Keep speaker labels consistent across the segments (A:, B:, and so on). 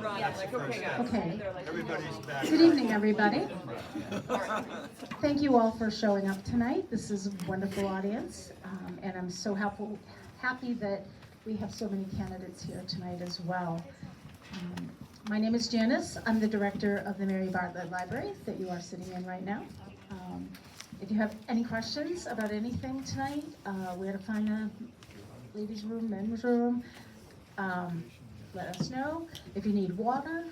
A: Okay.
B: Everybody's back.
A: Good evening, everybody. Thank you all for showing up tonight. This is a wonderful audience, and I'm so happy that we have so many candidates here tonight as well. My name is Janice. I'm the director of the Mary Bartlett Library that you are sitting in right now. If you have any questions about anything tonight, where to find a ladies' room, men's room, let us know. If you need water,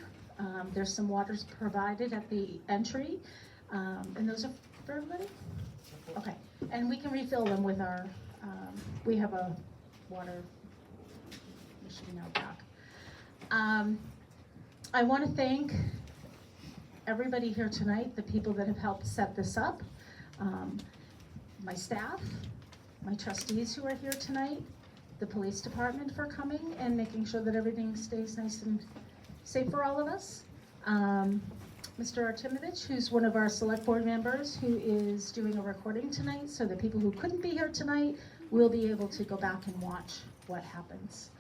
A: there's some waters provided at the entry, and those are for everybody? Okay, and we can refill them with our, we have a water machine out back. I want to thank everybody here tonight, the people that have helped set this up, my staff, my trustees who are here tonight, the police department for coming and making sure that everything stays nice and safe for all of us. Mr. Artimovich, who's one of our select board members, who is doing a recording tonight, so that people who couldn't be here tonight will be able to go back and watch what happens.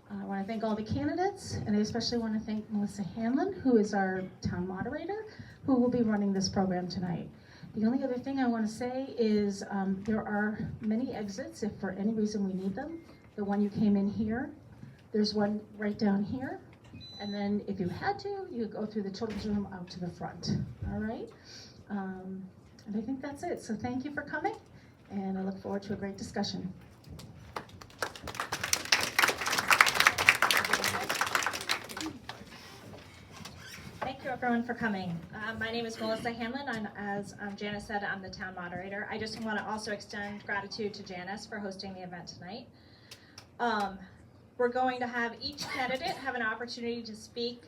A: I want to thank all the candidates, and I especially want to thank Melissa Hanlon, who is our town moderator, who will be running this program tonight. The only other thing I want to say is there are many exits if for any reason we need them. The one you came in here, there's one right down here, and then if you had to, you go through the children's room out to the front, all right? And I think that's it, so thank you for coming, and I look forward to a great discussion.
C: Thank you everyone for coming. My name is Melissa Hanlon, and as Janice said, I'm the town moderator. I just want to also extend gratitude to Janice for hosting the event tonight. We're going to have each candidate have an opportunity to speak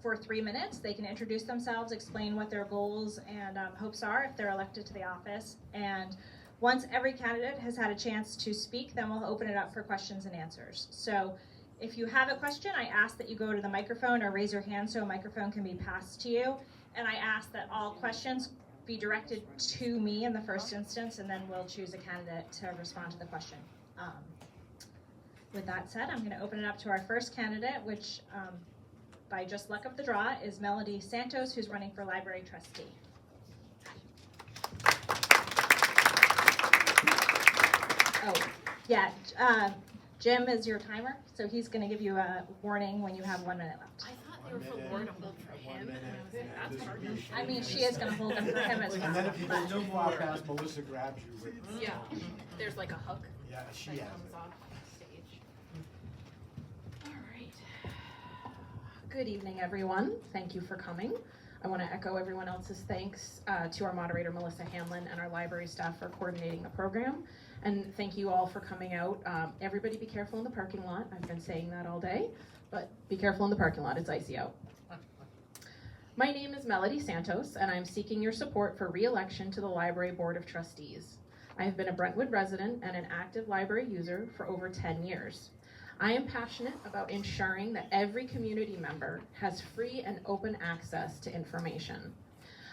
C: for 3 minutes. They can introduce themselves, explain what their goals and hopes are if they're elected to the office. And once every candidate has had a chance to speak, then we'll open it up for questions and answers. So if you have a question, I ask that you go to the microphone or raise your hand so a microphone can be passed to you. And I ask that all questions be directed to me in the first instance, and then we'll choose a candidate to respond to the question. With that said, I'm going to open it up to our first candidate, which by just luck of the draw is Melody Santos, who's running for library trustee. Oh, yeah, Jim is your timer, so he's going to give you a warning when you have 1 minute left.
D: I thought they were for Laura to hold for him, and I was like, that's hard.
C: I mean, she is going to hold them for him as well.
E: And then if you go too far past, Melissa grabs you with.
D: Yeah, there's like a hook
E: Yeah, she
D: that
E: has
D: comes
E: it.
D: off stage.
F: All right. Good evening, everyone. Thank you for coming. I want to echo everyone else's thanks to our moderator, Melissa Hanlon, and our library staff for coordinating the program. And thank you all for coming out. Everybody be careful in the parking lot. I've been saying that all day, but be careful in the parking lot. It's icy out. My name is Melody Santos, and I'm seeking your support for re-election to the Library Board of Trustees. I have been a Brentwood resident and an active library user for over 10 years. I am passionate about ensuring that every community member has free and open access to information.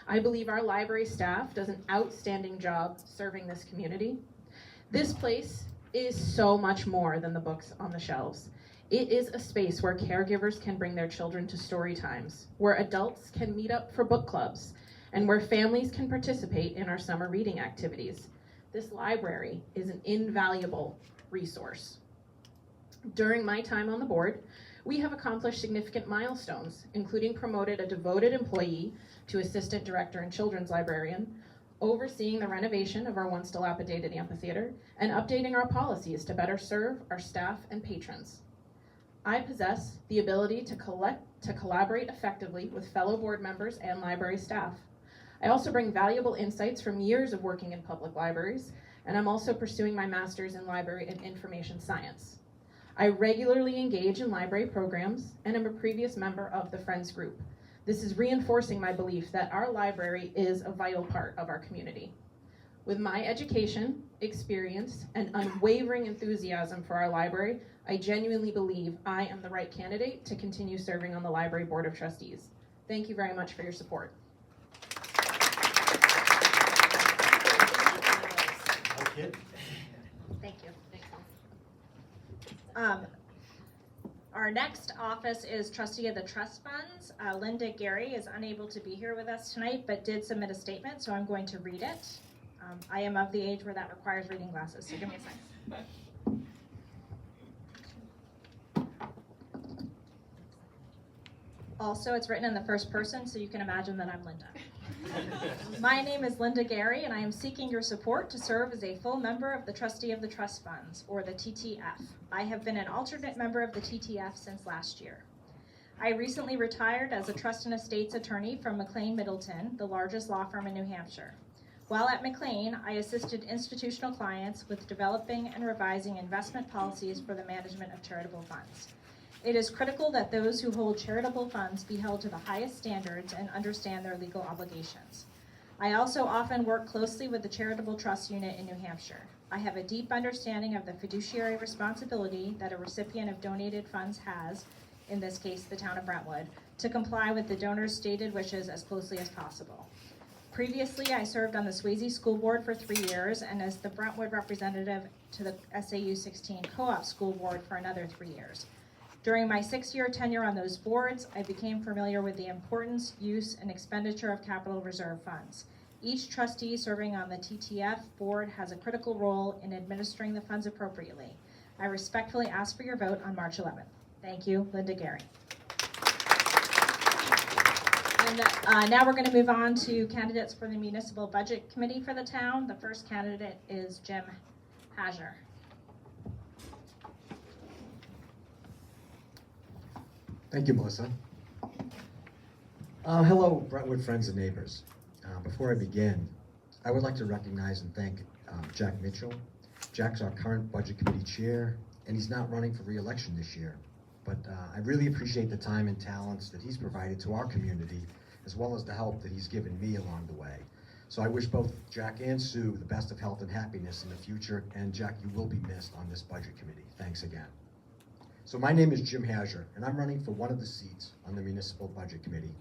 F: I believe our library staff does an outstanding job serving this community. This place is so much more than the books on the shelves. It is a space where caregivers can bring their children to story times, where adults can meet up for book clubs, and where families can participate in our summer reading activities. This library is an invaluable resource. During my time on the board, we have accomplished significant milestones, including promoted a devoted employee to assistant director and children's librarian, overseeing the renovation of our once dilapidated amphitheater, and updating our policies to better serve our staff and patrons. I possess the ability to collaborate effectively with fellow board members and library staff. I also bring valuable insights from years of working in public libraries, and I'm also pursuing my master's in library and information science. I regularly engage in library programs and am a previous member of the Friends Group. This is reinforcing my belief that our library is a vital part of our community. With my education, experience, and unwavering enthusiasm for our library, I genuinely believe I am the right candidate to continue serving on the Library Board of Trustees. Thank you very much for your support.
E: Okay.
C: Thank you. Our next office is trustee of the trust funds. Linda Gary is unable to be here with us tonight, but did submit a statement, so I'm going to read it. I am of the age where that requires reading glasses, so give me a second. Also, it's written in the first person, so you can imagine that I'm Linda. My name is Linda Gary, and I am seeking your support to serve as a full member of the Trustee of the Trust Funds, or the TTF. I have been an alternate member of the TTF since last year. I recently retired as a trust and estates attorney from McLean Middleton, the largest law firm in New Hampshire. While at McLean, I assisted institutional clients with developing and revising investment policies for the management of charitable funds. It is critical that those who hold charitable funds be held to the highest standards and understand their legal obligations. I also often work closely with the Charitable Trust Unit in New Hampshire. I have a deep understanding of the fiduciary responsibility that a recipient of donated funds has, in this case the town of Brentwood, to comply with the donor's stated wishes as closely as possible. Previously, I served on the Swayze School Board for 3 years and as the Brentwood representative to the SAU 16 Co-op School Board for another 3 years. During my 6-year tenure on those boards, I became familiar with the importance, use, and expenditure of capital reserve funds. Each trustee serving on the TTF board has a critical role in administering the funds appropriately. I respectfully ask for your vote on March 11th. Thank you, Linda Gary. And now we're going to move on to candidates for the Municipal Budget Committee for the town. The first candidate is Jim Hager.
B: Thank you, Melissa. Hello, Brentwood friends and neighbors. Before I begin, I would like to recognize and thank Jack Mitchell. Jack's our current Budget Committee Chair, and he's not running for re-election this year. But I really appreciate the time and talents that he's provided to our community, as well as the help that he's given me along the way. So I wish both Jack and Sue the best of health and happiness in the future, and Jack, you will be missed on this Budget Committee. Thanks again. So my name is Jim Hager, and I'm running for one of the seats on the Municipal Budget Committee.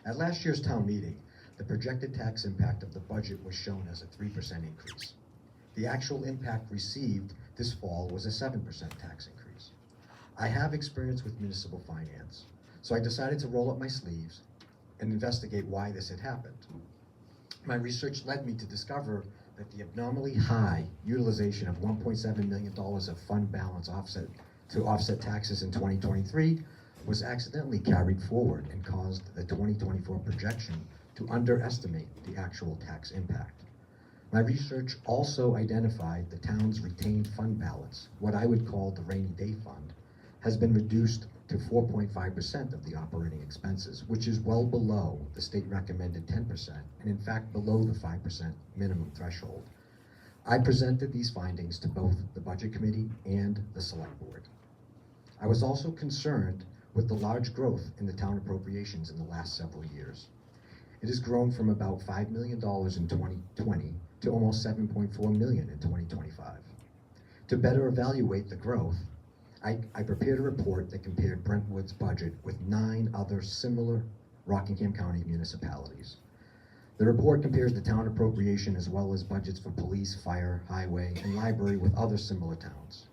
B: At last year's town meeting, the projected tax impact of the budget was shown as a 3% increase. The actual impact received this fall was a 7% tax increase. I have experience with municipal finance, so I decided to roll up my sleeves and investigate why this had happened. My research led me to discover that the abnormally high utilization of $1.7 million of fund balance to offset taxes in 2023 was accidentally carried forward and caused the 2024 projection to underestimate the actual tax impact. My research also identified the town's retained fund balance, what I would call the rainy day fund, has been reduced to 4.5% of the operating expenses, which is well below the state recommended 10%, and in fact below the 5% minimum threshold. I presented these findings to both the Budget Committee and the Select Board. I was also concerned with the large growth in the town appropriations in the last several years. It has grown from about $5 million in 2020 to almost $7.4 million in 2025. To better evaluate the growth, I prepared a report that compared Brentwood's budget with 9 other similar Rockingham County municipalities. The report compares the town appropriation as well as budgets for police, fire, highway, and library with other similar towns.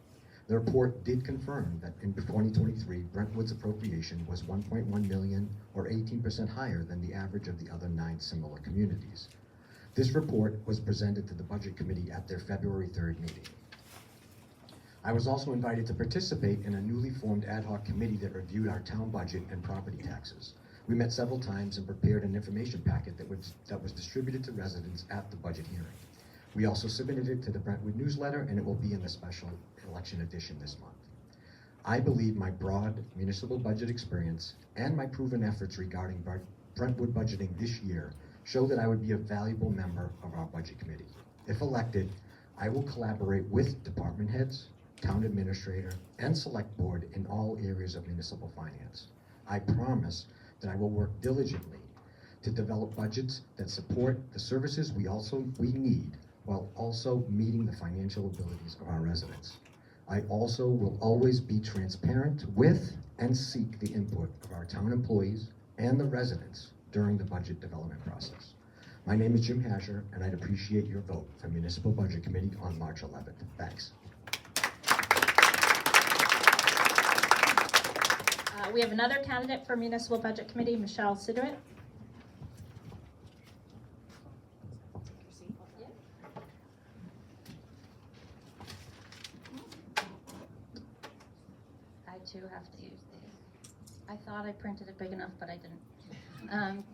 B: The report did confirm that in 2023, Brentwood's appropriation was $1.1 million, or 18% higher than the average of the other 9 similar communities. This report was presented to the Budget Committee at their February 3rd meeting. I was also invited to participate in a newly formed ad hoc committee that reviewed our town budget and property taxes. We met several times and prepared an information packet that was distributed to residents at the budget hearing. We also submitted it to the Brentwood newsletter, and it will be in the special election edition this month. I believe my broad municipal budget experience and my proven efforts regarding Brentwood budgeting this year show that I would be a valuable member of our budget committee. If elected, I will collaborate with department heads, town administrator, and select board in all areas of municipal finance. I promise that I will work diligently to develop budgets that support the services we need, while also meeting the financial abilities of our residents. I also will always be transparent with and seek the input of our town employees and the residents during the budget development process. My name is Jim Hager, and I'd appreciate your vote for Municipal Budget Committee on March 11th. Thanks.
C: We have another candidate for Municipal Budget Committee, Michelle Siduit.
G: I too have to use these. I thought I printed it big enough, but I didn't.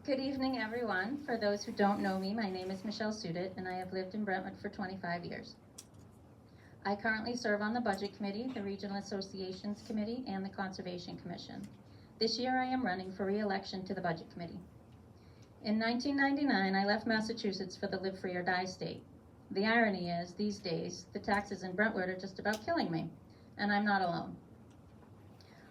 G: Good evening, everyone. For those who don't know me, my name is Michelle Sudit, and I have lived in Brentwood for 25 years. I currently serve on the Budget Committee, the Regional Associations Committee, and the Conservation Commission. This year I am running for re-election to the Budget Committee. In 1999, I left Massachusetts for the Live Free or Die state. The irony is, these days, the taxes in Brentwood are just about killing me, and I'm not alone.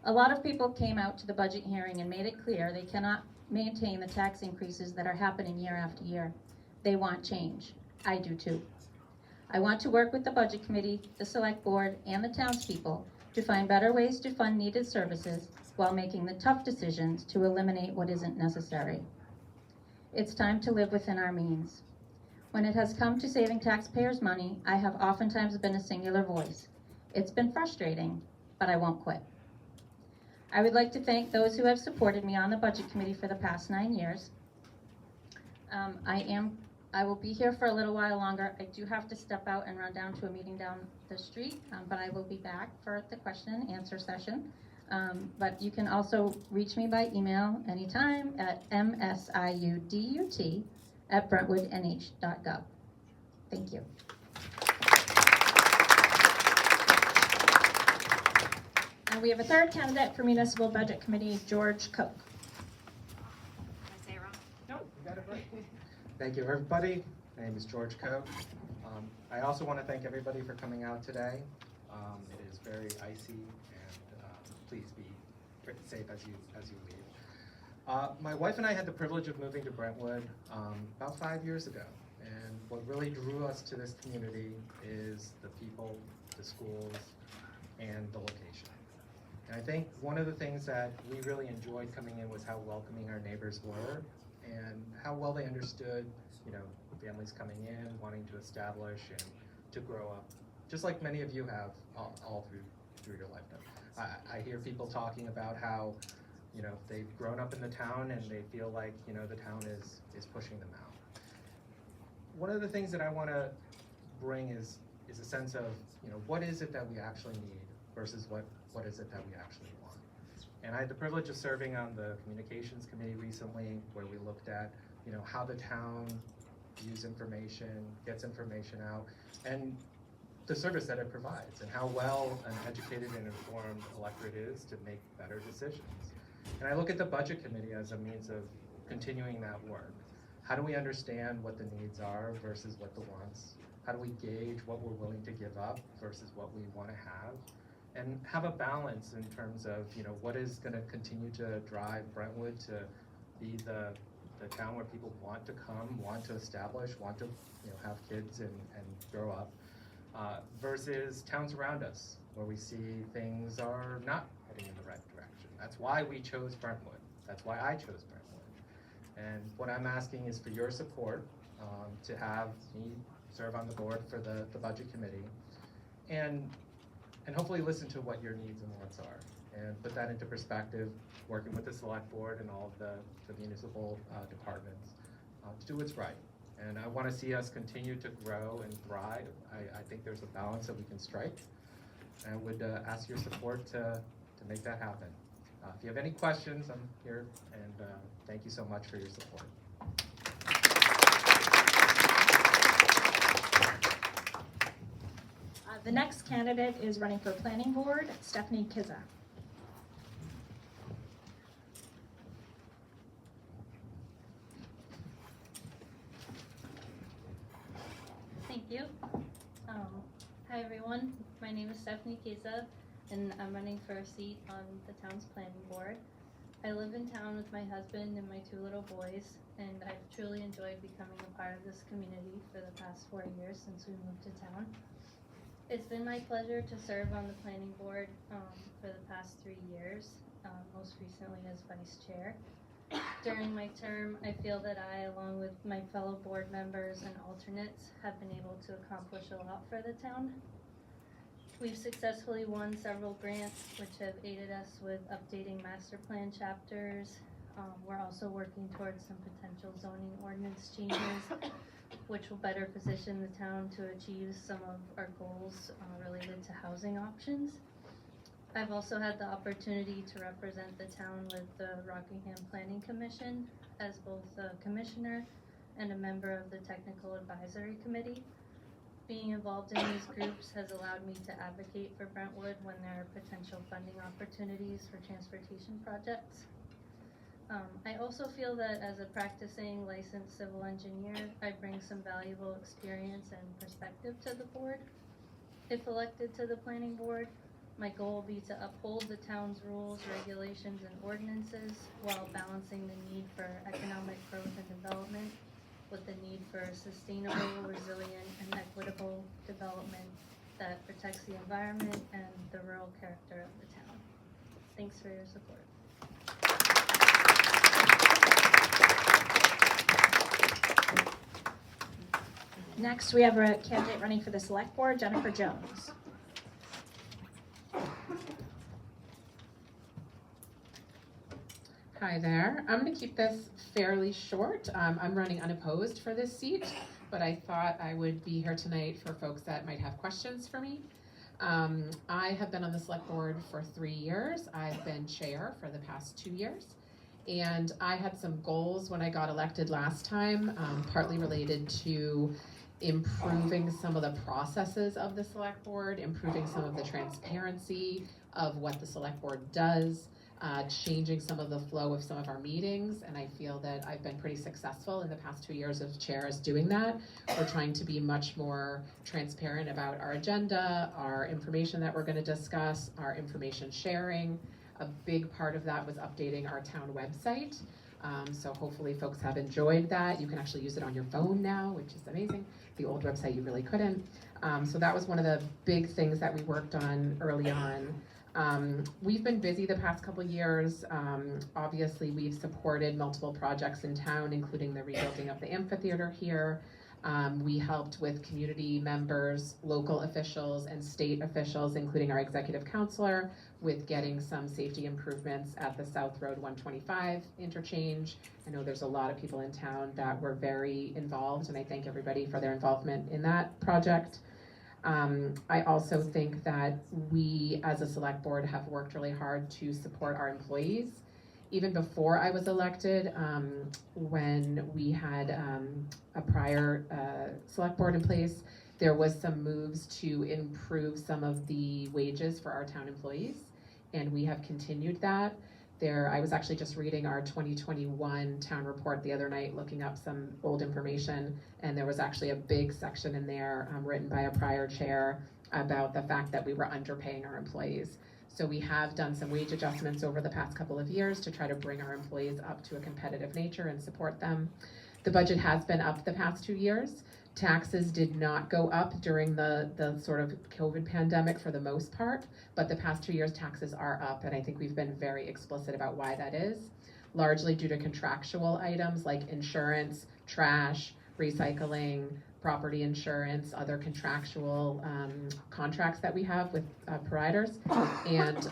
G: A lot of people came out to the budget hearing and made it clear they cannot maintain the tax increases that are happening year after year. They want change. I do too. I want to work with the Budget Committee, the Select Board, and the townspeople to find better ways to fund needed services while making the tough decisions to eliminate what isn't necessary. It's time to live within our means. When it has come to saving taxpayers' money, I have oftentimes been a singular voice. It's been frustrating, but I won't quit. I would like to thank those who have supported me on the Budget Committee for the past 9 years. I will be here for a little while longer. I do have to step out and run down to a meeting down the street, but I will be back for the question and answer session. But you can also reach me by email anytime at msiudut@brentwoodnh.gov. Thank you.
C: And we have a third candidate for Municipal Budget Committee, George Koch.
D: Did I say it wrong?
E: No, you got it right.
H: Thank you, everybody. My name is George Koch. I also want to thank everybody for coming out today. It is very icy, and please be safe as you leave. My wife and I had the privilege of moving to Brentwood about 5 years ago, and what really drew us to this community is the people, the schools, and the location. And I think one of the things that we really enjoyed coming in was how welcoming our neighbors were, and how well they understood, families coming in, wanting to establish and to grow up, just like many of you have all through your lifetime. I hear people talking about how, they've grown up in the town and they feel like, the town is pushing them out. One of the things that I want to bring is a sense of, what is it that we actually need versus what is it that we actually want. And I had the privilege of serving on the Communications Committee recently, where we looked at, how the town views information, gets information out, and the service that it provides, and how well an educated and informed electorate is to make better decisions. And I look at the Budget Committee as a means of continuing that work. How do we understand what the needs are versus what the wants? How do we gauge what we're willing to give up versus what we want to have? And have a balance in terms of, what is going to continue to drive Brentwood to be the town where people want to come, want to establish, want to have kids and grow up, versus towns around us where we see things are not heading in the right direction. That's why we chose Brentwood. That's why I chose Brentwood. And what I'm asking is for your support to have me serve on the board for the Budget Committee, and hopefully listen to what your needs and wants are, and put that into perspective, working with the Select Board and all of the municipal departments to do what's right. And I want to see us continue to grow and thrive. I think there's a balance that we can strike, and I would ask your support to make that happen. If you have any questions, I'm here, and thank you so much for your support.
C: The next candidate is running for Planning Board, Stephanie Kizza.
G: Thank you. Hi, everyone. My name is Stephanie Keza, and I'm running for a seat on the town's planning board. I live in town with my husband and my 2 little boys, and I've truly enjoyed becoming a part of this community for the past 4 years since we moved to town. It's been my pleasure to serve on the planning board for the past 3 years, most recently as vice chair. During my term, I feel that I, along with my fellow board members and alternates, have been able to accomplish a lot for the town.
I: We've successfully won several grants which have aided us with updating master plan chapters. We're also working towards some potential zoning ordinance changes which will better position the town to achieve some of our goals related to housing options. I've also had the opportunity to represent the town with the Rockingham Planning Commission as both a commissioner and a member of the Technical Advisory Committee. Being involved in these groups has allowed me to advocate for Brentwood when there are potential funding opportunities for transportation projects. I also feel that as a practicing licensed civil engineer, I bring some valuable experience and perspective to the board. If elected to the planning board, my goal will be to uphold the town's rules, regulations, and ordinances while balancing the need for economic growth and development with the need for sustainable, resilient, and equitable development that protects the environment and the rural character of the town. Thanks for your support.
C: Next, we have a candidate running for the select board, Jennifer Jones.
F: Hi there. I'm going to keep this fairly short. I'm running unopposed for this seat, but I thought I would be here tonight for folks that might have questions for me. I have been on the select board for 3 years. I've been chair for the past 2 years. And I had some goals when I got elected last time, partly related to improving some of the processes of the select board, improving some of the transparency of what the select board does, changing some of the flow of some of our meetings, and I feel that I've been pretty successful in the past 2 years of chairs doing that. We're trying to be much more transparent about our agenda, our information that we're going to discuss, our information sharing. A big part of that was updating our town website. So hopefully folks have enjoyed that. You can actually use it on your phone now, which is amazing. The old website you really couldn't. So that was one of the big things that we worked on early on. We've been busy the past couple years. Obviously, we've supported multiple projects in town, including the rebuilding of the amphitheater here. We helped with community members, local officials, and state officials, including our executive counselor, with getting some safety improvements at the South Road 125 interchange. I know there's a lot of people in town that were very involved, and I thank everybody for their involvement in that project. I also think that we, as a select board, have worked really hard to support our employees. Even before I was elected, when we had a prior select board in place, there was some moves to improve some of the wages for our town employees, and we have continued that. I was actually just reading our 2021 town report the other night, looking up some old information, and there was actually a big section in there written by a prior chair about the fact that we were underpaying our employees. So we have done some wage adjustments over the past couple of years to try to bring our employees up to a competitive nature and support them. The budget has been up the past 2 years. Taxes did not go up during the sort of COVID pandemic for the most part, but the past 2 years taxes are up, and I think we've been very explicit about why that is, largely due to contractual items like insurance, trash, recycling, property insurance, other contractual contracts that we have with providers, and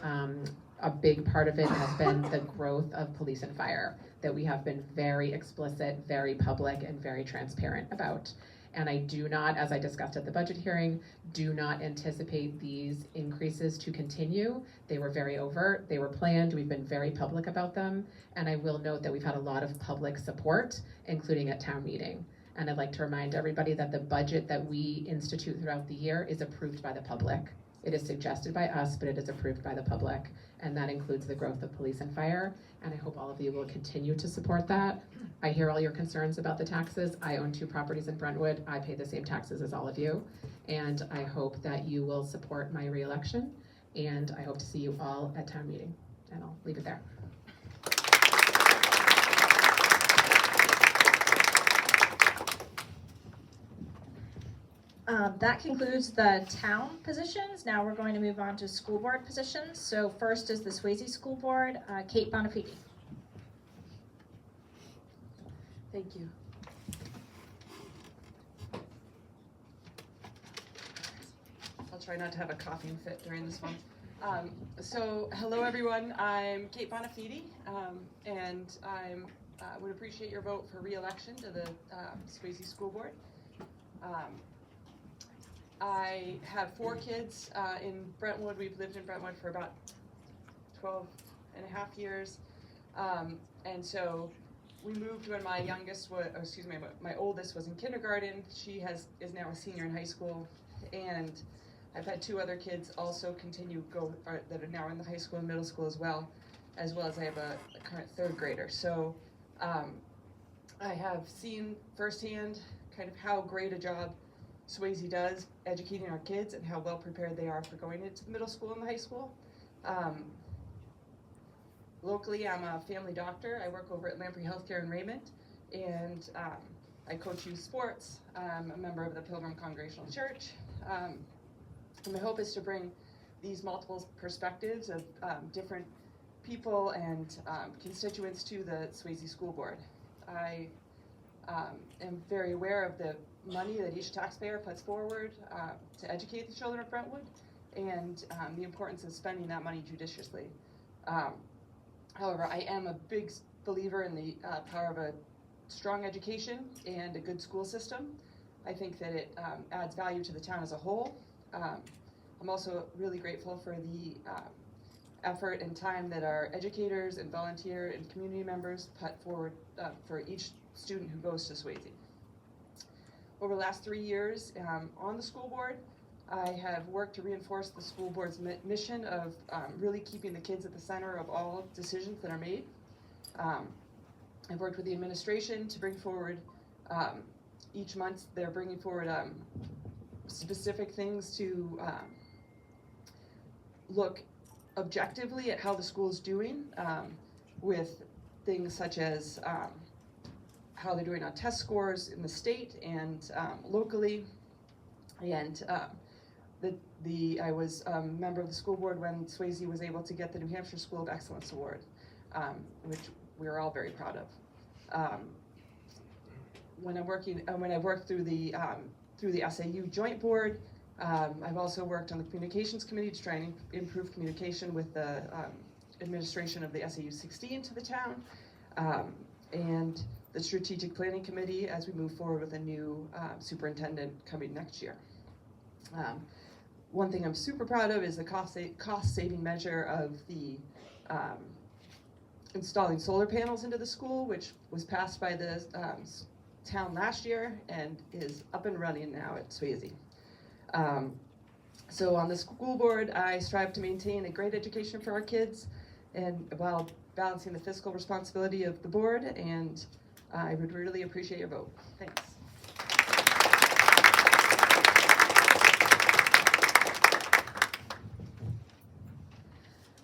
F: a big part of it has been the growth of police and fire that we have been very explicit, very public, and very transparent about. And I do not, as I discussed at the budget hearing, do not anticipate these increases to continue. They were very overt, they were planned, we've been very public about them, and I will note that we've had a lot of public support, including at town meeting. And I'd like to remind everybody that the budget that we institute throughout the year is approved by the public. It is suggested by us, but it is approved by the public, and that includes the growth of police and fire, and I hope all of you will continue to support that. I hear all your concerns about the taxes. I own 2 properties in Brentwood. I pay the same taxes as all of you, and I hope that you will support my re-election, and I hope to see you all at town meeting, and I'll leave it there.
C: That concludes the town positions. Now we're going to move on to school board positions. So first is the Swayze School Board, Kate Bonafide.
F: Thank you. I'll
D: try not to have a coughing fit during this one. So, hello everyone. I'm Kate Bonafide, and I would appreciate your vote for re-election to the Swayze School Board. I have 4 kids in Brentwood. We've lived in Brentwood for about 12 and a half years, and so we moved when my youngest was, my oldest was in kindergarten. She is now a senior in high school, and I've had 2 other kids also that are now in the high school and middle school as well as I have a current 3rd grader. So I have seen firsthand kind of how great a job Swayze does educating our kids and how well prepared they are for going into the middle school and the high school. Locally, I'm a family doctor. I work over at Lamprey Healthcare in Raymond, and I coach youth sports. I'm a member of the Pilgrim Congregational Church. And my hope is to bring these multiple perspectives of different people and constituents to the Swayze School Board. I am very aware of the money that each taxpayer puts forward to educate the children of Brentwood, and the importance of spending that money judiciously. However, I am a big believer in the power of a strong education and a good school system. I think that it adds value to the town as a whole. I'm also really grateful for the effort and time that our educators and volunteer and community members put forward for each student who goes to Swayze. Over the last 3 years on the school board, I have worked to reinforce the school board's mission of really keeping the kids at the center of all decisions that are made. I've worked with the administration to bring forward, each month they're bringing forward specific things to look objectively at how the school is doing, with things such as how they're doing on test scores in the state and locally. And I was a member of the school board when Swayze was able to get the New Hampshire School of Excellence Award, which we are all very proud of. When I've worked through the SAU Joint Board, I've also worked on the Communications Committee to try and improve communication with the administration of the SAU 16 to the town, and the Strategic Planning Committee as we move forward with a new superintendent coming next year. One thing I'm super proud of is the cost-saving measure of the installing solar panels into the school, which was passed by the town last year and is up and running now at Swayze. So on the school board, I strive to maintain a great education for our kids, and while balancing the fiscal responsibility of the board, and I would really appreciate your vote. Thanks.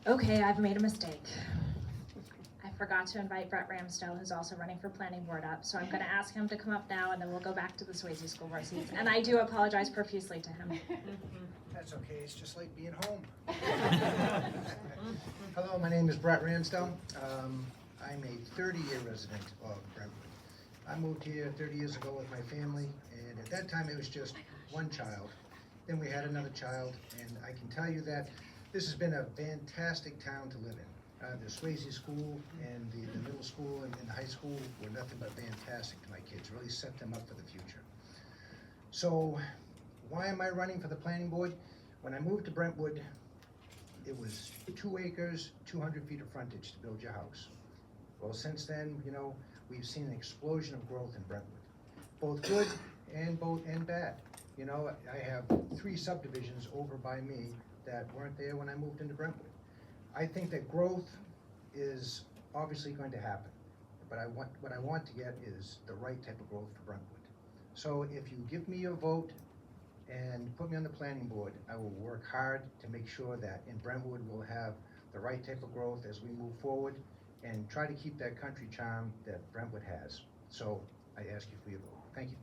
C: Okay, I've made a mistake. I forgot to invite Brett Ramsdell, who's also running for planning board, up, so I'm going to ask him to come up now, and then we'll go back to the Swayze School Board seats. And I do apologize profusely to him.
E: That's okay, it's just like being home. Hello, my name is Brett Ramsdell. I'm a 30-year resident of Brentwood. I moved here 30 years ago with my family, and at that time it was just one child. Then we had another child, and I can tell you that this has been a fantastic town to live in. The Swayze School and the middle school and the high school were nothing but fantastic to my kids, really set them up for the future. So why am I running for the planning board? When I moved to Brentwood, it was 2 acres, 200 feet of frontage to build your house. Well, since then, you know, we've seen an explosion of growth in Brentwood, both good and bad. You know, I have 3 subdivisions over by me that weren't there when I moved into Brentwood. I think that growth is obviously going to happen, but what I want to get is the right type of growth for Brentwood. So if you give me your vote and put me on the planning board, I will work hard to make sure that in Brentwood we'll have the right type of growth as we move forward and try to keep that country charm that Brentwood has. So I ask you for your vote. Thank you.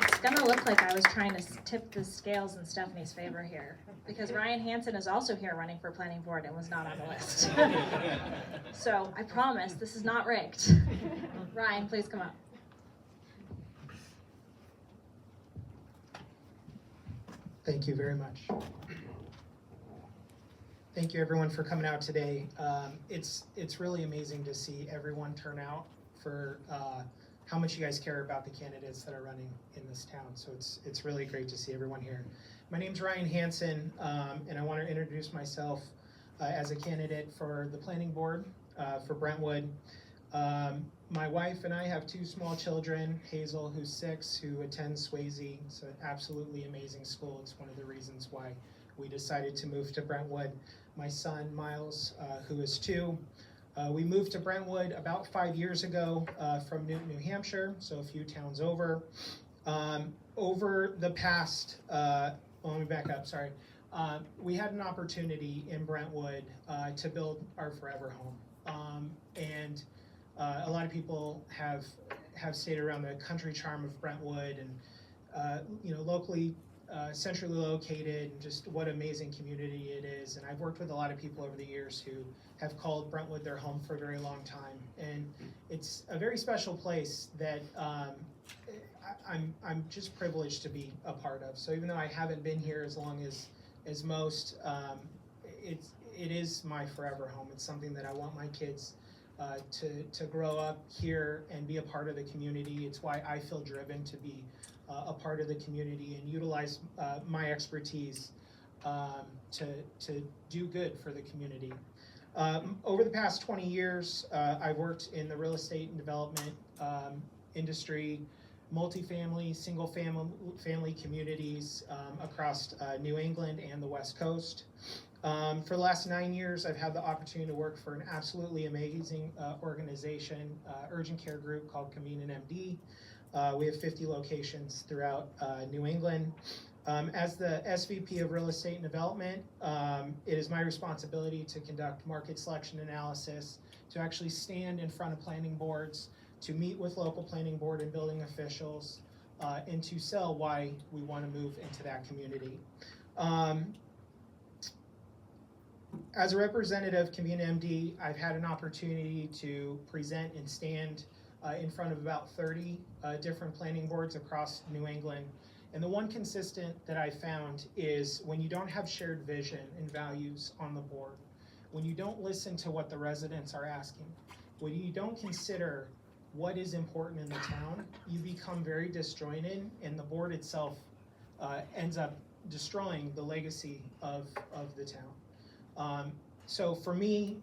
C: It's gonna look like I was trying to tip the scales in Stephanie's favor here, because Ryan Hansen is also here running for planning board and was not on the list. So I promise this is not rigged. Ryan, please come up.
J: Thank you very much. Thank you everyone for coming out today. It's really amazing to see everyone turn out for how much you guys care about the candidates that are running in this town. So it's really great to see everyone here. My name's Ryan Hansen, and I want to introduce myself as a candidate for the planning board for Brentwood. My wife and I have 2 small children, Hazel, who's 6, who attends Swayze. It's an absolutely amazing school. It's one of the reasons why we decided to move to Brentwood. My son, Miles, who is 2. We moved to Brentwood about 5 years ago from Newton, New Hampshire, so a few towns over. Over the past, let me back up, sorry. We had an opportunity in Brentwood to build our forever home. A lot of people have stayed around the country charm of Brentwood and, locally, centrally located, and just what amazing community it is. And I've worked with a lot of people over the years who have called Brentwood their home for a very long time. And it's a very special place that I'm just privileged to be a part of. So even though I haven't been here as long as most, it is my forever home. It's something that I want my kids to grow up here and be a part of the community. It's why I feel driven to be a part of the community and utilize my expertise to do good for the community. Over the past 20 years, I've worked in the real estate and development industry, multifamily, single family communities across New England and the West Coast. For the last 9 years, I've had the opportunity to work for an absolutely amazing organization, urgent care group called Convenient MD. We have 50 locations throughout New England. As the SVP of Real Estate and Development, it is my responsibility to conduct market selection analysis, to actually stand in front of planning boards, to meet with local planning board and building officials, and to sell why we want to move into that community. As a representative of Convenient MD, I've had an opportunity to present and stand in front of about 30 different planning boards across New England. And the one consistent that I found is when you don't have shared vision and values on the board, when you don't listen to what the residents are asking, when you don't consider what is important in the town, you become very disjointed, and the board itself ends up destroying the legacy of the town. So for me,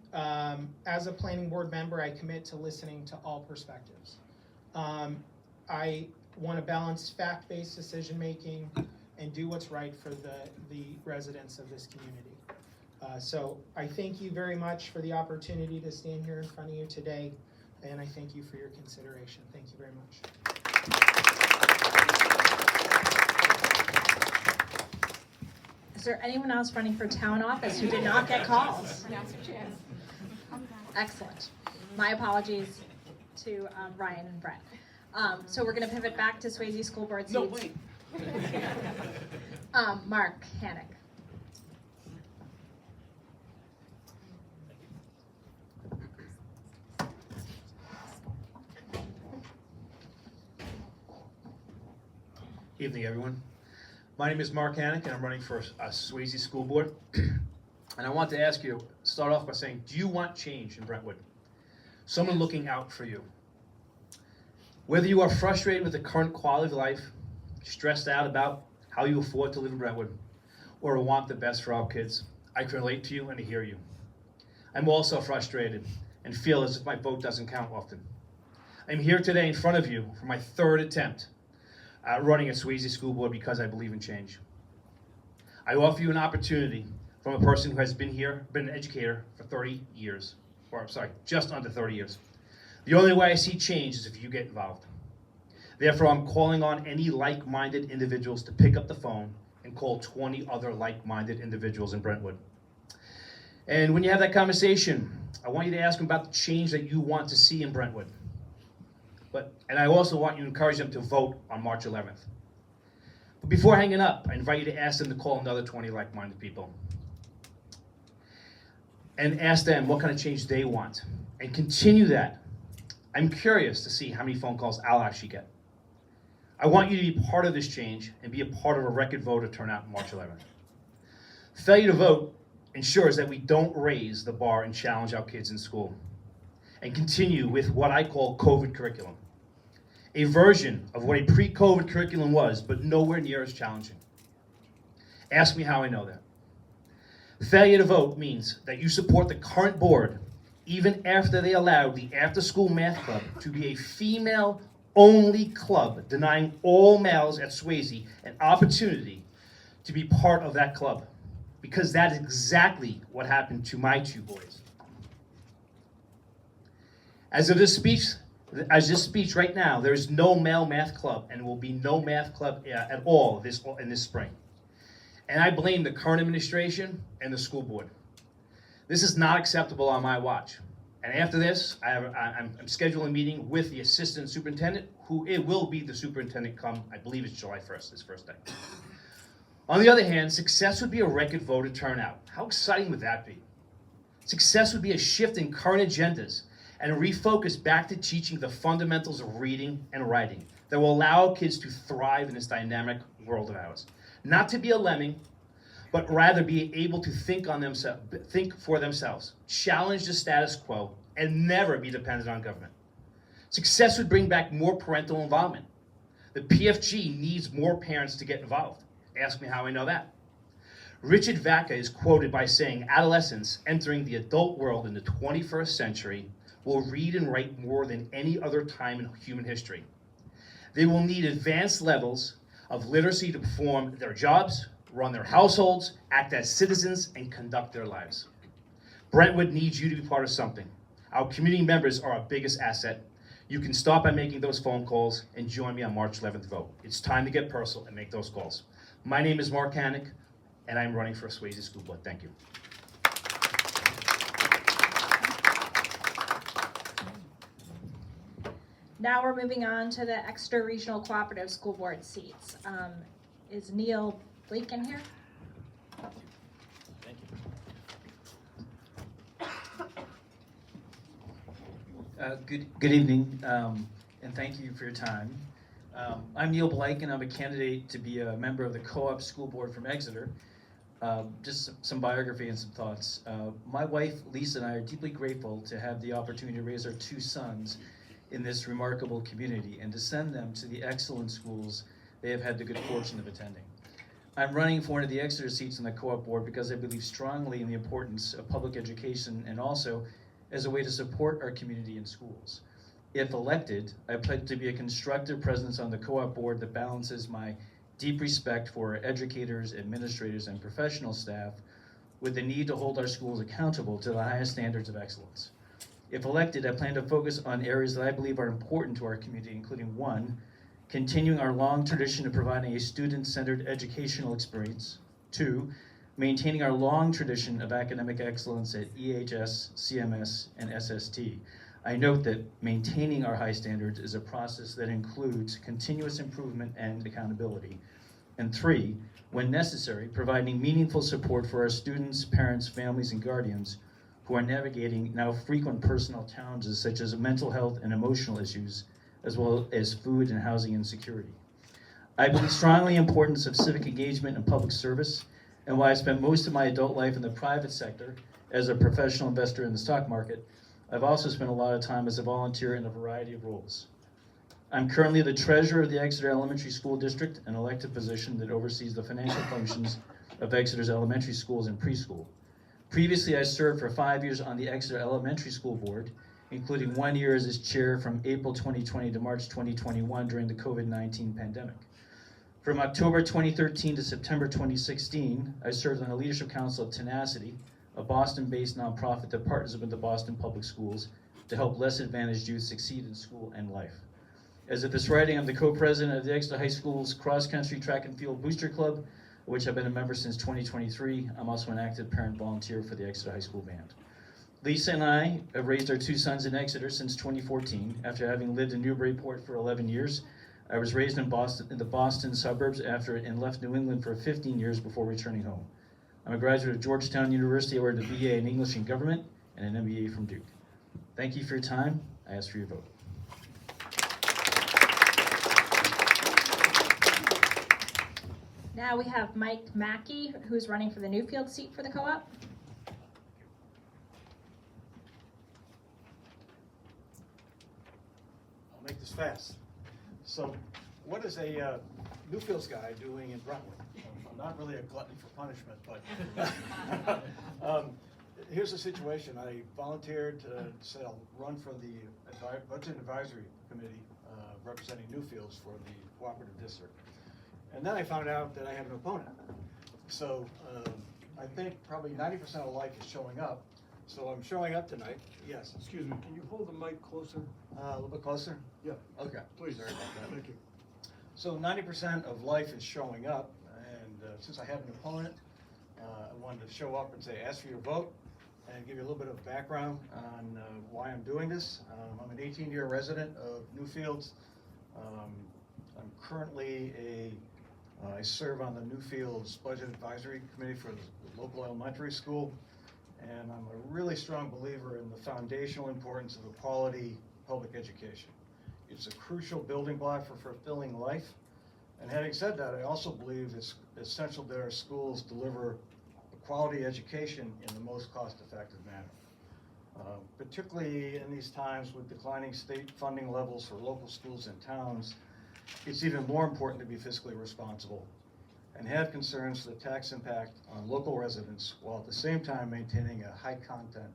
J: as a planning board member, I commit to listening to all perspectives. I want to balance fact-based decision-making and do what's right for the residents of this community. So I thank you very much for the opportunity to stand here in front of you today, and I thank you for your consideration. Thank you very much.
C: Is there anyone else running for town office who did not get calls? Excellent. My apologies to Ryan and Brett. So we're going to pivot back to Swayze School Board seats.
K: No, wait.
C: Mark Hannick.
K: Evening, everyone. My name is Mark Hannick, and I'm running for Swayze School Board. And I want to ask you, start off by saying, do you want change in Brentwood? Someone looking out for you. Whether you are frustrated with the current quality of life, stressed out about how you afford to live in Brentwood, or want the best for our kids, I can relate to you and to hear you. I'm also frustrated and feel as if my vote doesn't count often. I'm here today in front of you for my 3rd attempt at running a Swayze School Board because I believe in change. I offer you an opportunity from a person who has been an educator for 30 years, or I'm sorry, just under 30 years. The only way I see change is if you get involved. Therefore, I'm calling on any like-minded individuals to pick up the phone and call 20 other like-minded individuals in Brentwood. And when you have that conversation, I want you to ask them about the change that you want to see in Brentwood. And I also want you to encourage them to vote on March 11th. But before hanging up, I invite you to ask them to call another 20 like-minded people. And ask them what kind of change they want. And continue that. I'm curious to see how many phone calls I'll actually get. I want you to be part of this change and be a part of a record voter turnout on March 11th. Failure to vote ensures that we don't raise the bar and challenge our kids in school and continue with what I call COVID curriculum, a version of what a pre-COVID curriculum was, but nowhere near as challenging. Ask me how I know that. Failure to vote means that you support the current board even after they allowed the after-school math club to be a female-only club, denying all males at Swayze an opportunity to be part of that club, because that is exactly what happened to my two boys. As this speech right now, there is no male math club, and will be no math club at all in this spring. And I blame the current administration and the school board. This is not acceptable on my watch. And after this, I'm scheduling a meeting with the assistant superintendent, who it will be the superintendent come, I believe it's July 1st, this first day. On the other hand, success would be a record voter turnout. How exciting would that be? Success would be a shift in current agendas and a refocus back to teaching the fundamentals of reading and writing that will allow kids to thrive in this dynamic world of ours. Not to be a lemming, but rather be able to think for themselves, challenge the status quo, and never be dependent on government. Success would bring back more parental involvement. The PFG needs more parents to get involved. Ask me how I know that. Richard Vaca is quoted by saying, adolescents entering the adult world in the 21st century will read and write more than any other time in human history. They will need advanced levels of literacy to perform their jobs, run their households, act as citizens, and conduct their lives. Brentwood needs you to be part of something. Our community members are our biggest asset. You can start by making those phone calls and join me on March 11th vote. It's time to get personal and make those calls. My name is Mark Hannick, and I'm running for Swayze School Board. Thank you.
C: Now we're moving on to the extra regional cooperative school board seats. Is Neil Blake in here?
K: Thank you.
L: Good evening, and thank you for your time. I'm Neil Blake, and I'm a candidate to be a member of the Co-op School Board from Exeter. Just some biography and some thoughts. My wife, Lisa, and I are deeply grateful to have the opportunity to raise our two sons in this remarkable community and to send them to the excellent schools they have had the good fortune of attending. I'm running for one of the Exeter seats on the Co-op Board because I believe strongly in the importance of public education and also as a way to support our community and schools. If elected, I pledge to be a constructive presence on the Co-op Board that balances my deep respect for our educators, administrators, and professional staff with the need to hold our schools accountable to the highest standards of excellence. If elected, I plan to focus on areas that I believe are important to our community, including 1, continuing our long tradition of providing a student-centered educational experience. 2, maintaining our long tradition of academic excellence at EHS, CMS, and SST. I note that maintaining our high standards is a process that includes continuous improvement and accountability. And 3, when necessary, providing meaningful support for our students, parents, families, and guardians who are navigating now frequent personal challenges such as mental health and emotional issues, as well as food and housing insecurity. I believe strongly in the importance of civic engagement and public service, and while I spent most of my adult life in the private sector as a professional investor in the stock market, I've also spent a lot of time as a volunteer in a variety of roles. I'm currently the treasurer of the Exeter Elementary School District, an elected position that oversees the financial functions of Exeter's elementary schools and preschool. Previously, I served for 5 years on the Exeter Elementary School Board, including 1 year as its chair from April 2020 to March 2021 during the COVID-19 pandemic. From October 2013 to September 2016, I served on the Leadership Council of Tenacity, a Boston-based nonprofit that partners with the Boston Public Schools to help less advantaged youth succeed in school and life. As of this writing, I'm the co-president of the Exeter High School's cross-country track and field booster club, of which I've been a member since 2023. I'm also an active parent volunteer for the Exeter High School Band. Lisa and I have raised our two sons in Exeter since 2014. After having lived in Newburyport for 11 years, I was raised in Boston, in the Boston suburbs and left New England for 15 years before returning home. I'm a graduate of Georgetown University. I earned a BA in English and Government and an MBA from Duke. Thank you for your time. I ask for your vote.
C: Now we have Mike Mackey, who's running for the Newfield seat for the co-op.
M: I'll make this fast. So, what is a Newfields guy doing in Brentwood? I'm not really a glutton for punishment, but here's the situation. I volunteered to say I'll run for the Budget Advisory Committee representing Newfields for the Cooperative District. And then I found out that I have an opponent. So I think probably 90% of life is showing up. So I'm showing up tonight. Yes.
N: Excuse me, can you hold the mic closer?
M: A little bit closer?
N: Yeah.
M: Okay.
N: Please.
M: Sorry about that.
N: Thank you.
M: So 90% of life is showing up, and since I have an opponent, I wanted to show up and say, ask for your vote, and give you a little bit of background on why I'm doing this. I'm an 18-year resident of Newfields. I'm currently I serve on the Newfields Budget Advisory Committee for the local elementary school, and I'm a really strong believer in the foundational importance of a quality public education. It's a crucial building block for fulfilling life. And having said that, I also believe it's essential that our schools deliver a quality education in the most cost-effective manner. Particularly in these times with declining state funding levels for local schools and towns, it's even more important to be fiscally responsible and have concerns for the tax impact on local residents while at the same time maintaining a high-content,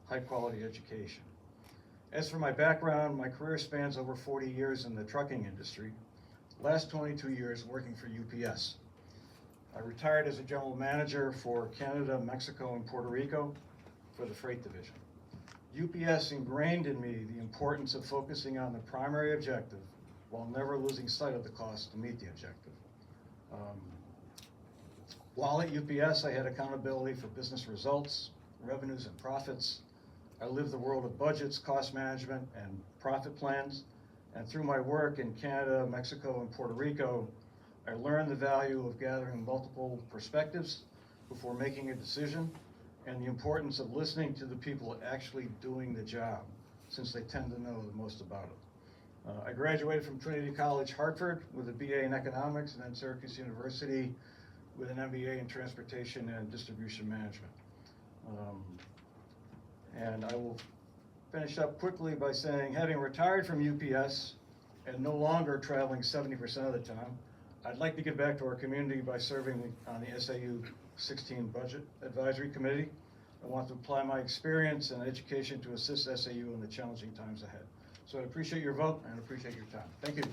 M: high-quality education. As for my background, my career spans over 40 years in the trucking industry, last 22 years working for UPS. I retired as a general manager for Canada, Mexico, and Puerto Rico for the freight division. UPS ingrained in me the importance of focusing on the primary objective while never losing sight of the cost to meet the objective. While at UPS, I had accountability for business results, revenues, and profits. I lived the world of budgets, cost management, and profit plans. And through my work in Canada, Mexico, and Puerto Rico, I learned the value of gathering multiple perspectives before making a decision, and the importance of listening to the people actually doing the job, since they tend to know the most about it. I graduated from Trinity College, Hartford, with a BA in economics, and then Syracuse University with an MBA in transportation and distribution management. And I will finish up quickly by saying, having retired from UPS and no longer traveling 70% of the time, I'd like to give back to our community by serving on the SAU 16 Budget Advisory Committee. I want to apply my experience and education to assist SAU in the challenging times ahead. So I appreciate your vote and appreciate your time. Thank you.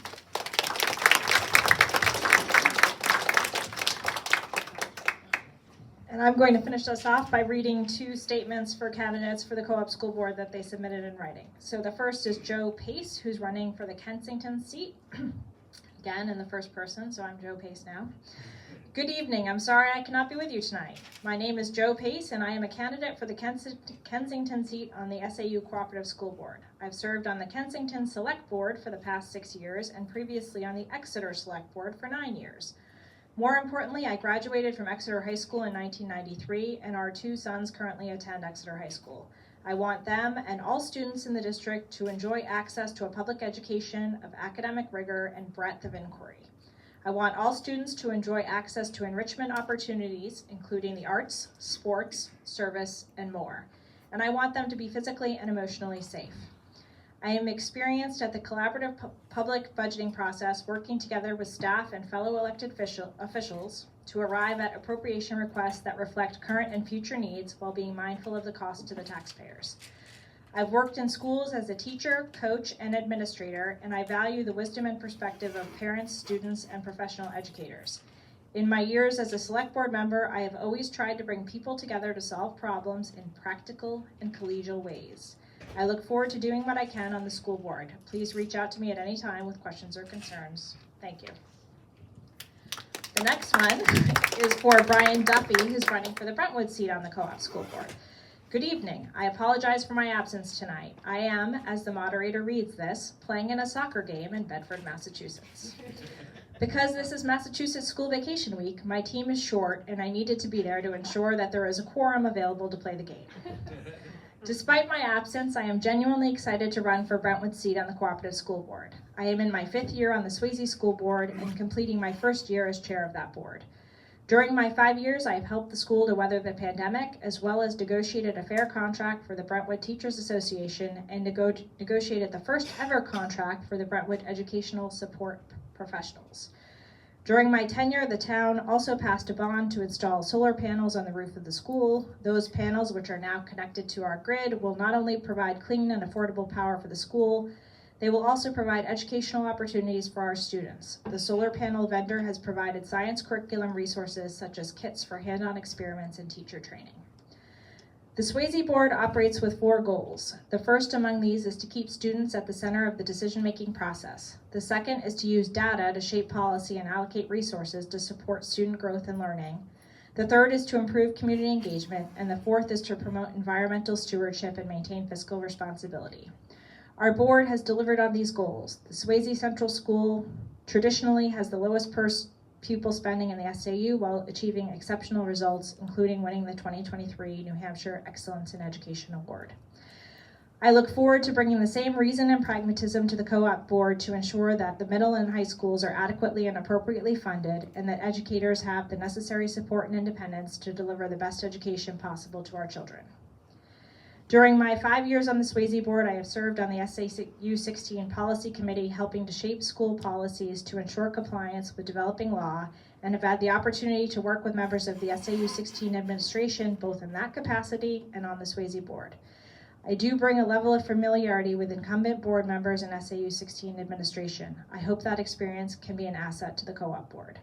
C: And I'm going to finish us off by reading two statements for candidates for the Co-op School Board that they submitted in writing. So the first is Joe Pace, who's running for the Kensington seat. Again, in the first person, so I'm Joe Pace now. Good evening. I'm sorry I cannot be with you tonight. My name is Joe Pace, and I am a candidate for the Kensington seat on the SAU Cooperative School Board. I've served on the Kensington Select Board for the past 6 years and previously on the Exeter Select Board for 9 years. More importantly, I graduated from Exeter High School in 1993, and our two sons currently attend Exeter High School. I want them and all students in the district to enjoy access to a public education of academic rigor and breadth of inquiry. I want all students to enjoy access to enrichment opportunities, including the arts, sports, service, and more. And I want them to be physically and emotionally safe. I am experienced at the collaborative public budgeting process, working together with staff and fellow elected officials to arrive at appropriation requests that reflect current and future needs while being mindful of the cost to the taxpayers. I've worked in schools as a teacher, coach, and administrator, and I value the wisdom and perspective of parents, students, and professional educators. In my years as a select board member, I have always tried to bring people together to solve problems in practical and collegial ways. I look forward to doing what I can on the school board. Please reach out to me at any time with questions or concerns. Thank you. The next one is for Brian Duffy, who's running for the Brentwood seat on the Co-op School Board. Good evening. I apologize for my absence tonight. I am, as the moderator reads this, playing in a soccer game in Bedford, Massachusetts. Because this is Massachusetts School Vacation Week, my team is short and I needed to be there to ensure that there is a quorum available to play the game. Despite my absence, I am genuinely excited to run for Brentwood's seat on the Cooperative School Board. I am in my 5th year on the Swayze School Board and completing my 1st year as chair of that board. During my 5 years, I have helped the school to weather the pandemic, as well as negotiated a fair contract for the Brentwood Teachers Association and negotiated the first ever contract for the Brentwood Educational Support Professionals. During my tenure, the town also passed a bond to install solar panels on the roof of the school. Those panels, which are now connected to our grid, will not only provide clean and affordable power for the school, they will also provide educational opportunities for our students. The solar panel vendor has provided science curriculum resources such as kits for hand-on experiments and teacher training. The Swayze Board operates with 4 goals. The first among these is to keep students at the center of the decision-making process. The second is to use data to shape policy and allocate resources to support student growth and learning. The third is to improve community engagement, and the fourth is to promote environmental stewardship and maintain fiscal responsibility. Our board has delivered on these goals. The Swayze Central School traditionally has the lowest pupil spending in the SAU while achieving exceptional results, including winning the 2023 New Hampshire Excellence in Education Award. I look forward to bringing the same reason and pragmatism to the co-op board to ensure that the middle and high schools are adequately and appropriately funded and that educators have the necessary support and independence to deliver the best education possible to our children. During my 5 years on the Swayze Board, I have served on the SAU 16 Policy Committee, helping to shape school policies to ensure compliance with developing law, and have had the opportunity to work with members of the SAU 16 administration, both in that capacity and on the Swayze Board. I do bring a level of familiarity with incumbent board members in SAU 16 administration. I hope that experience can be an asset to the co-op board.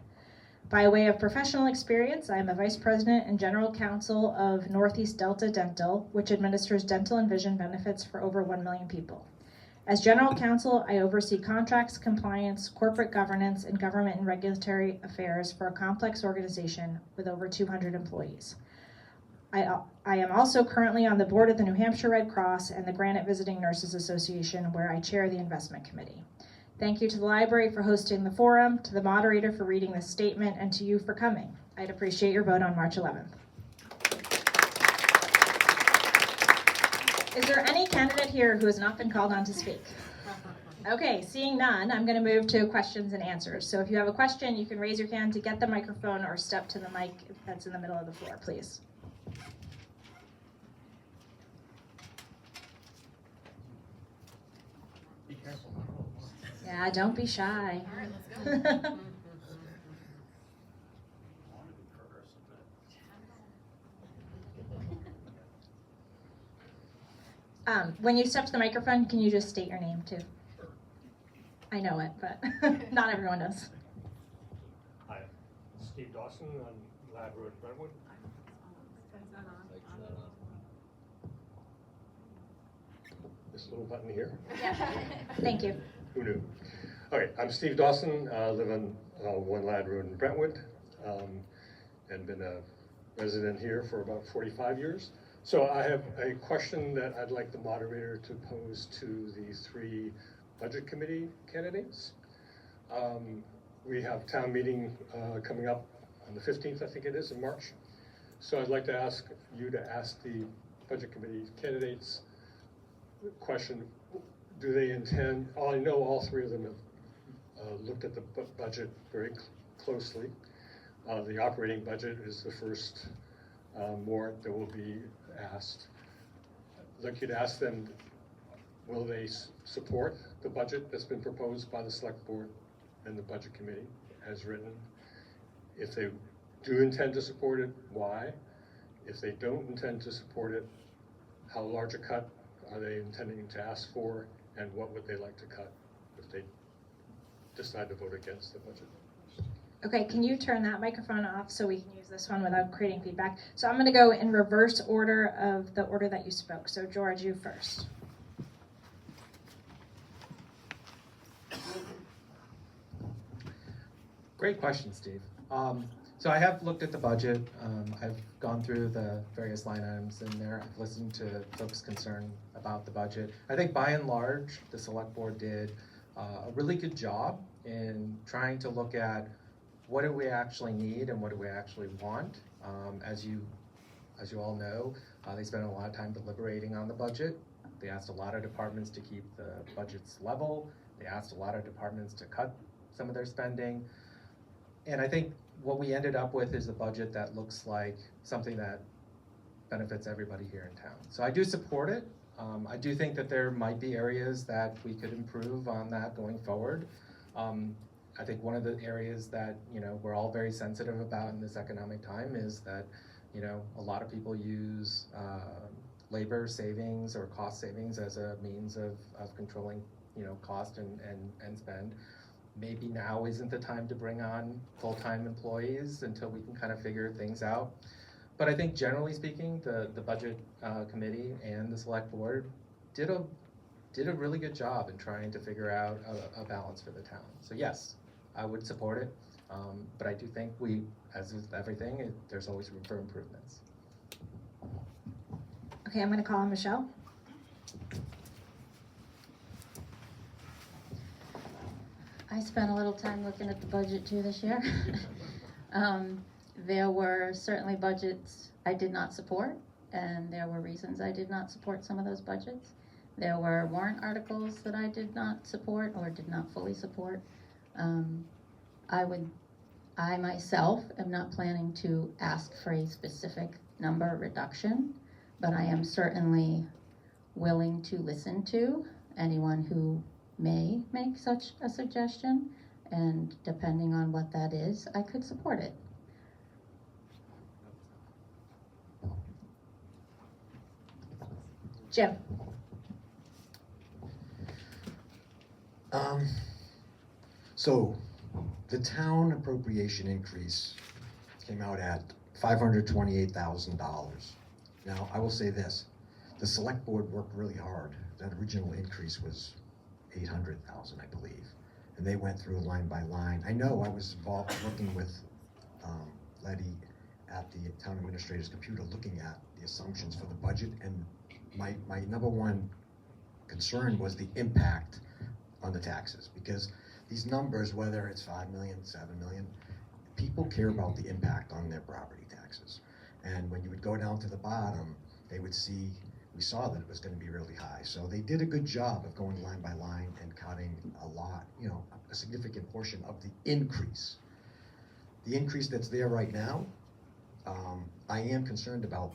C: By way of professional experience, I am a vice president and general counsel of Northeast Delta Dental, which administers dental and vision benefits for over 1 million people. As general counsel, I oversee contracts, compliance, corporate governance, and government and regulatory affairs for a complex organization with over 200 employees. I am also currently on the board of the New Hampshire Red Cross and the Granite Visiting Nurses Association, where I chair the investment committee. Thank you to the library for hosting the forum, to the moderator for reading this statement, and to you for coming. I'd appreciate your vote on March 11th. Is there any candidate here who has not been called on to speak? Okay, seeing none, I'm going to move to questions and answers. So if you have a question, you can raise your hand to get the microphone or step to the mic that's in the middle of the floor, please.
N: Be careful.
C: Yeah, don't be shy.
N: All right, let's go.
C: When you step to the microphone, can you just state your name too? I know it, but not everyone does.
N: Hi, Steve Dawson on Lab Road, Brentwood. This little button here.
C: Yeah. Thank you.
N: Who knew? Okay, I'm Steve Dawson, live on 1 Lad Road in Brentwood, and been a resident here for about 45 years. So I have a question that I'd like the moderator to pose to the 3 budget committee candidates. We have town meeting coming up on the 15th, I think it is, in March. So I'd like to ask you to ask the budget committee candidates the question, do they intend, I know all 3 of them have looked at the budget very closely. The operating budget is the first warrant that will be asked. I'd like you to ask them, will they support the budget that's been proposed by the select board and the budget committee as written? If they do intend to support it, why? If they don't intend to support it, how large a cut are they intending to ask for, and what would they like to cut if they decide to vote against the budget?
C: Okay, can you turn that microphone off so we can use this one without creating feedback? So I'm going to go in reverse order of the order that you spoke. So George, you first.
H: Great question, Steve. So I have looked at the budget. I've gone through the various line items in there. I've listened to folks' concern about the budget. I think by and large, the select board did a really good job in trying to look at what do we actually need and what do we actually want. As you all know, they spent a lot of time deliberating on the budget. They asked a lot of departments to keep the budgets level. They asked a lot of departments to cut some of their spending. And I think what we ended up with is a budget that looks like something that benefits everybody here in town. So I do support it. I do think that there might be areas that we could improve on that going forward. I think one of the areas that, you know, we're all very sensitive about in this economic time is that, you know, a lot of people use labor savings or cost savings as a means of controlling, you know, cost and spend. Maybe now isn't the time to bring on full-time employees until we can kind of figure things out. But I think generally speaking, the budget committee and the select board did a really good job in trying to figure out a balance for the town. So yes, I would support it, but I do think we, as with everything, there's always room for improvements.
C: Okay, I'm gonna call on Michelle.
G: I spent a little time looking at the budget too this year. There were certainly budgets I did not support, and there were reasons I did not support some of those budgets. There were warrant articles that I did not support or did not fully support. I myself am not planning to ask for a specific number reduction, but I am certainly willing to listen to anyone who may make such a suggestion, and depending on what that is, I could support it.
C: Jim.
B: So the town appropriation increase came out at $528,000. Now, I will say this, the select board worked really hard. That original increase was $800,000, I believe. And they went through line by line. I know I was involved working with Letty at the town administrator's computer, looking at the assumptions for the budget, and my number one concern was the impact on the taxes, because these numbers, whether it's 5 million, 7 million, people care about the impact on their property taxes. And when you would go down to the bottom, they would see, we saw that it was going to be really high. So they did a good job of going line by line and cutting a lot, you know, a significant portion of the increase. The increase that's there right now, I am concerned about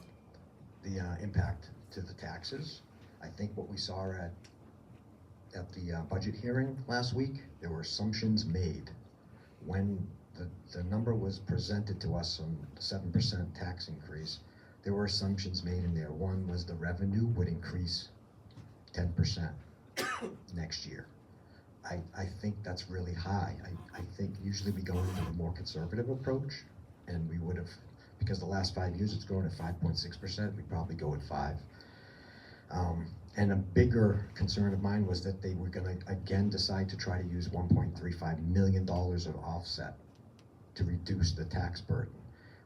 B: the impact to the taxes. I think what we saw at the budget hearing last week, there were assumptions made. When the number was presented to us on the 7% tax increase, there were assumptions made in there. One was the revenue would increase 10% next year. I think that's really high. I think usually we go into a more conservative approach, and we would have, because the last 5 years it's grown at 5.6%, we'd probably go at 5. And a bigger concern of mine was that they were gonna again decide to try to use $1.35 million of offset to reduce the tax burden.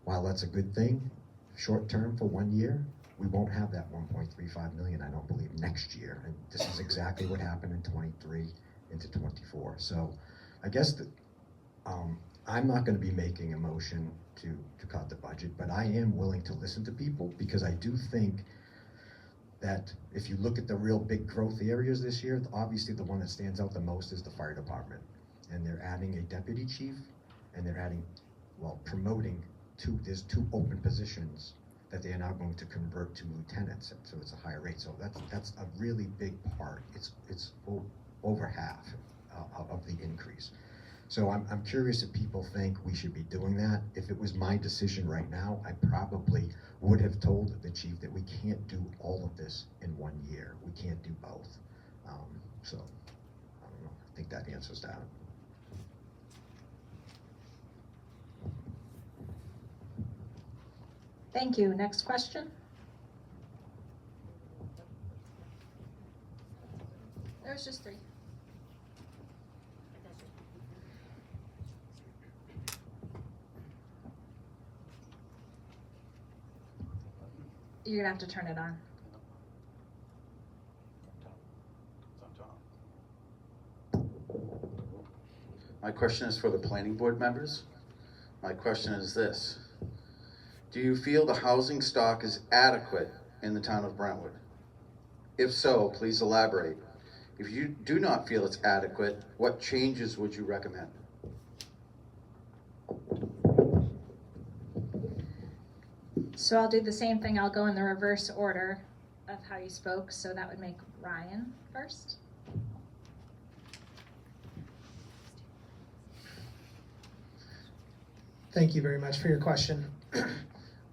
B: While that's a good thing, short term for 1 year, we won't have that 1.35 million, I don't believe, next year. And this is exactly what happened in 23 into 24. So I guess that I'm not gonna be making a motion to cut the budget, but I am willing to listen to people, because I do think that if you look at the real big growth areas this year, obviously the one that stands out the most is the fire department. And they're adding a deputy chief, and they're adding, well, promoting there's 2 open positions that they are now going to convert to lieutenants, so it's a higher rate. So that's a really big part. It's over half of the increase. So I'm curious if people think we should be doing that. If it was my decision right now, I probably would have told the chief that we can't do all of this in 1 year. We can't do both. So I don't know. I think that answers that.
C: Thank you. Next question.
O: There's just 3.
C: You're gonna have to turn it on.
P: My question is for the planning board members. My question is this: do you feel the housing stock is adequate in the town of Brentwood? If so, please elaborate. If you do not feel it's adequate, what changes would you recommend?
C: So I'll do the same thing. I'll go in the reverse order of how you spoke. So that would make Ryan first.
J: Thank you very much for your question.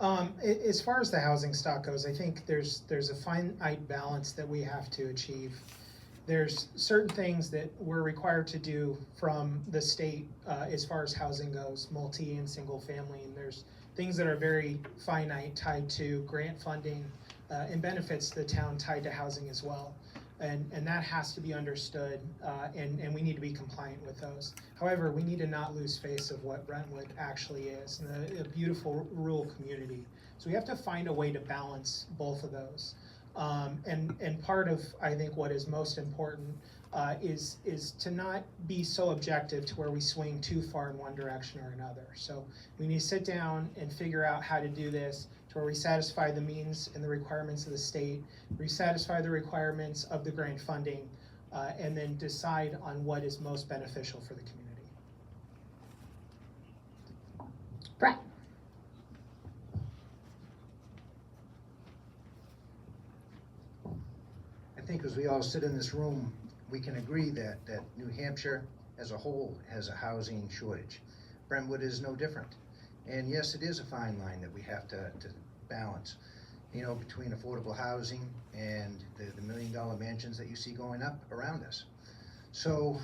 J: As far as the housing stock goes, I think there's a finite balance that we have to achieve. There's certain things that we're required to do from the state as far as housing goes, multi and single family, and there's things that are very finite tied to grant funding and benefits to the town tied to housing as well. And that has to be understood, and we need to be compliant with those. However, we need to not lose face of what Brentwood actually is, and a beautiful rural community. So we have to find a way to balance both of those. And part of, I think, what is most important is to not be so objective to where we swing too far in one direction or another. So we need to sit down and figure out how to do this to where we satisfy the means and the requirements of the state, we satisfy the requirements of the grant funding, and then decide on what is most beneficial for the community.
C: Brett.
E: I think as we all sit in this room, we can agree that New Hampshire as a whole has a housing shortage. Brentwood is no different. And yes, it is a fine line that we have to balance, you know, between affordable housing and the $1 million mansions that you see going up around us. So,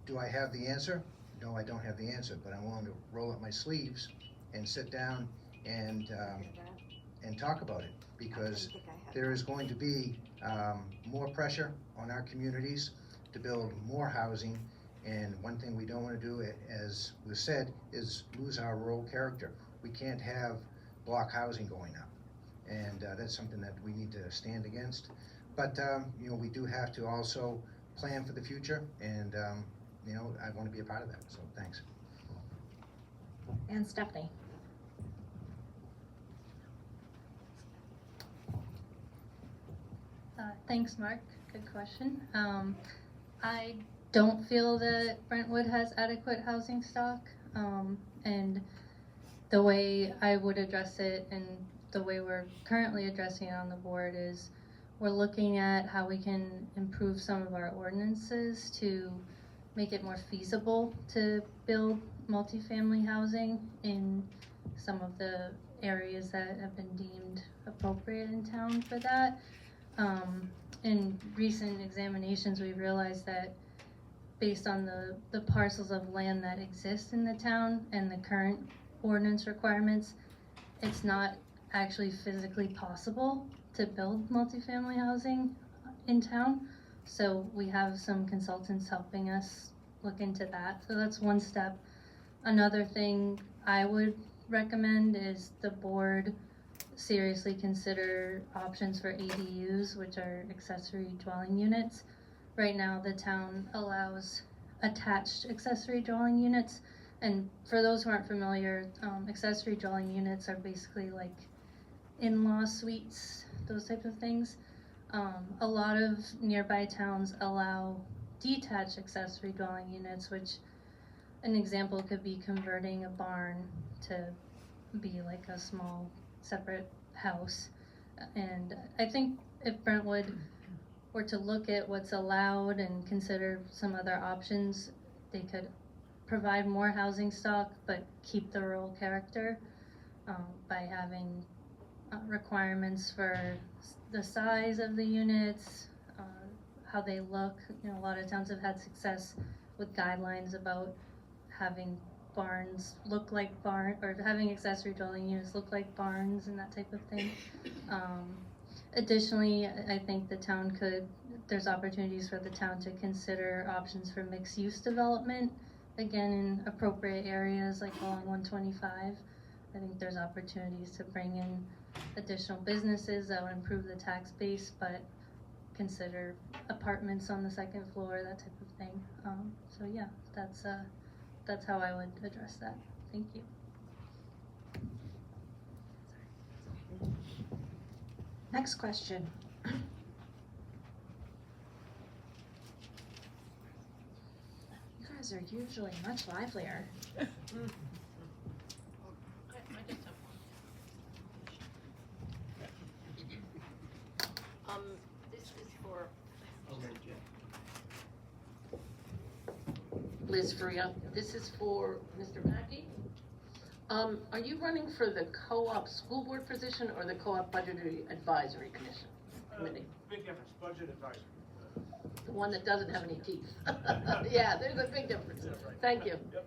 E: do I have the answer? No, I don't have the answer, but I'm willing to roll up my sleeves and sit down and talk about it, because there is going to be more pressure on our communities to build more housing, and one thing we don't want to do, as was said, is lose our rural character. We can't have block housing going up, and that's something that we need to stand against. But you know, we do have to also plan for the future, and you know, I want to be a part of that. So thanks.
C: And Stephanie.
I: Thanks, Mark. Good question. I don't feel that Brentwood has adequate housing stock, and the way I would address it and the way we're currently addressing it on the board is we're looking at how we can improve some of our ordinances to make it more feasible to build multifamily housing in some of the areas that have been deemed appropriate in town for that. In recent examinations, we realized that based on the parcels of land that exist in the town and the current ordinance requirements, it's not actually physically possible to build multifamily housing in town. So we have some consultants helping us look into that. So that's one step. Another thing I would recommend is the board seriously consider options for ADUs, which are accessory dwelling units. Right now, the town allows attached accessory dwelling units, and for those who aren't familiar, accessory dwelling units are basically like in-law suites, those types of things. A lot of nearby towns allow detached accessory dwelling units, which an example could be converting a barn to be like a small separate house. And I think if Brentwood were to look at what's allowed and consider some other options, they could provide more housing stock but keep the rural character by having requirements for the size of the units, how they look. You know, a lot of towns have had success with guidelines about having barns look like or having accessory dwelling units look like barns and that type of thing. Additionally, I think there's opportunities for the town to consider options for mixed use development, again in appropriate areas like along 125. I think there's opportunities to bring in additional businesses that would improve the tax base, but consider apartments on the second floor, that type of thing. So yeah, that's how I would address that. Thank you.
C: Next question. guys are usually much livelier.
Q: This is for Liz Freya. This is for Mr. Mackey. Are you running for the co-op school board position or the co-op budgetary advisory committee?
R: Big difference, budget advisory.
Q: The one that doesn't have any teeth. Yeah, there's a big difference. Thank you.
R: Yep.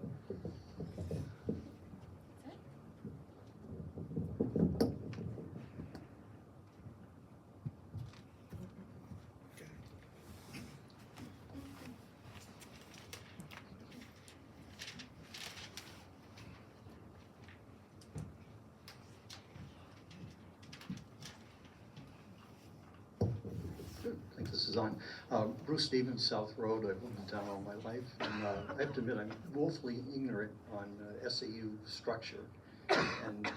S: I think this is on. Bruce Stevens, South Road. I've lived in town all my life, and I have to admit I'm woefully ignorant on SAU structure, and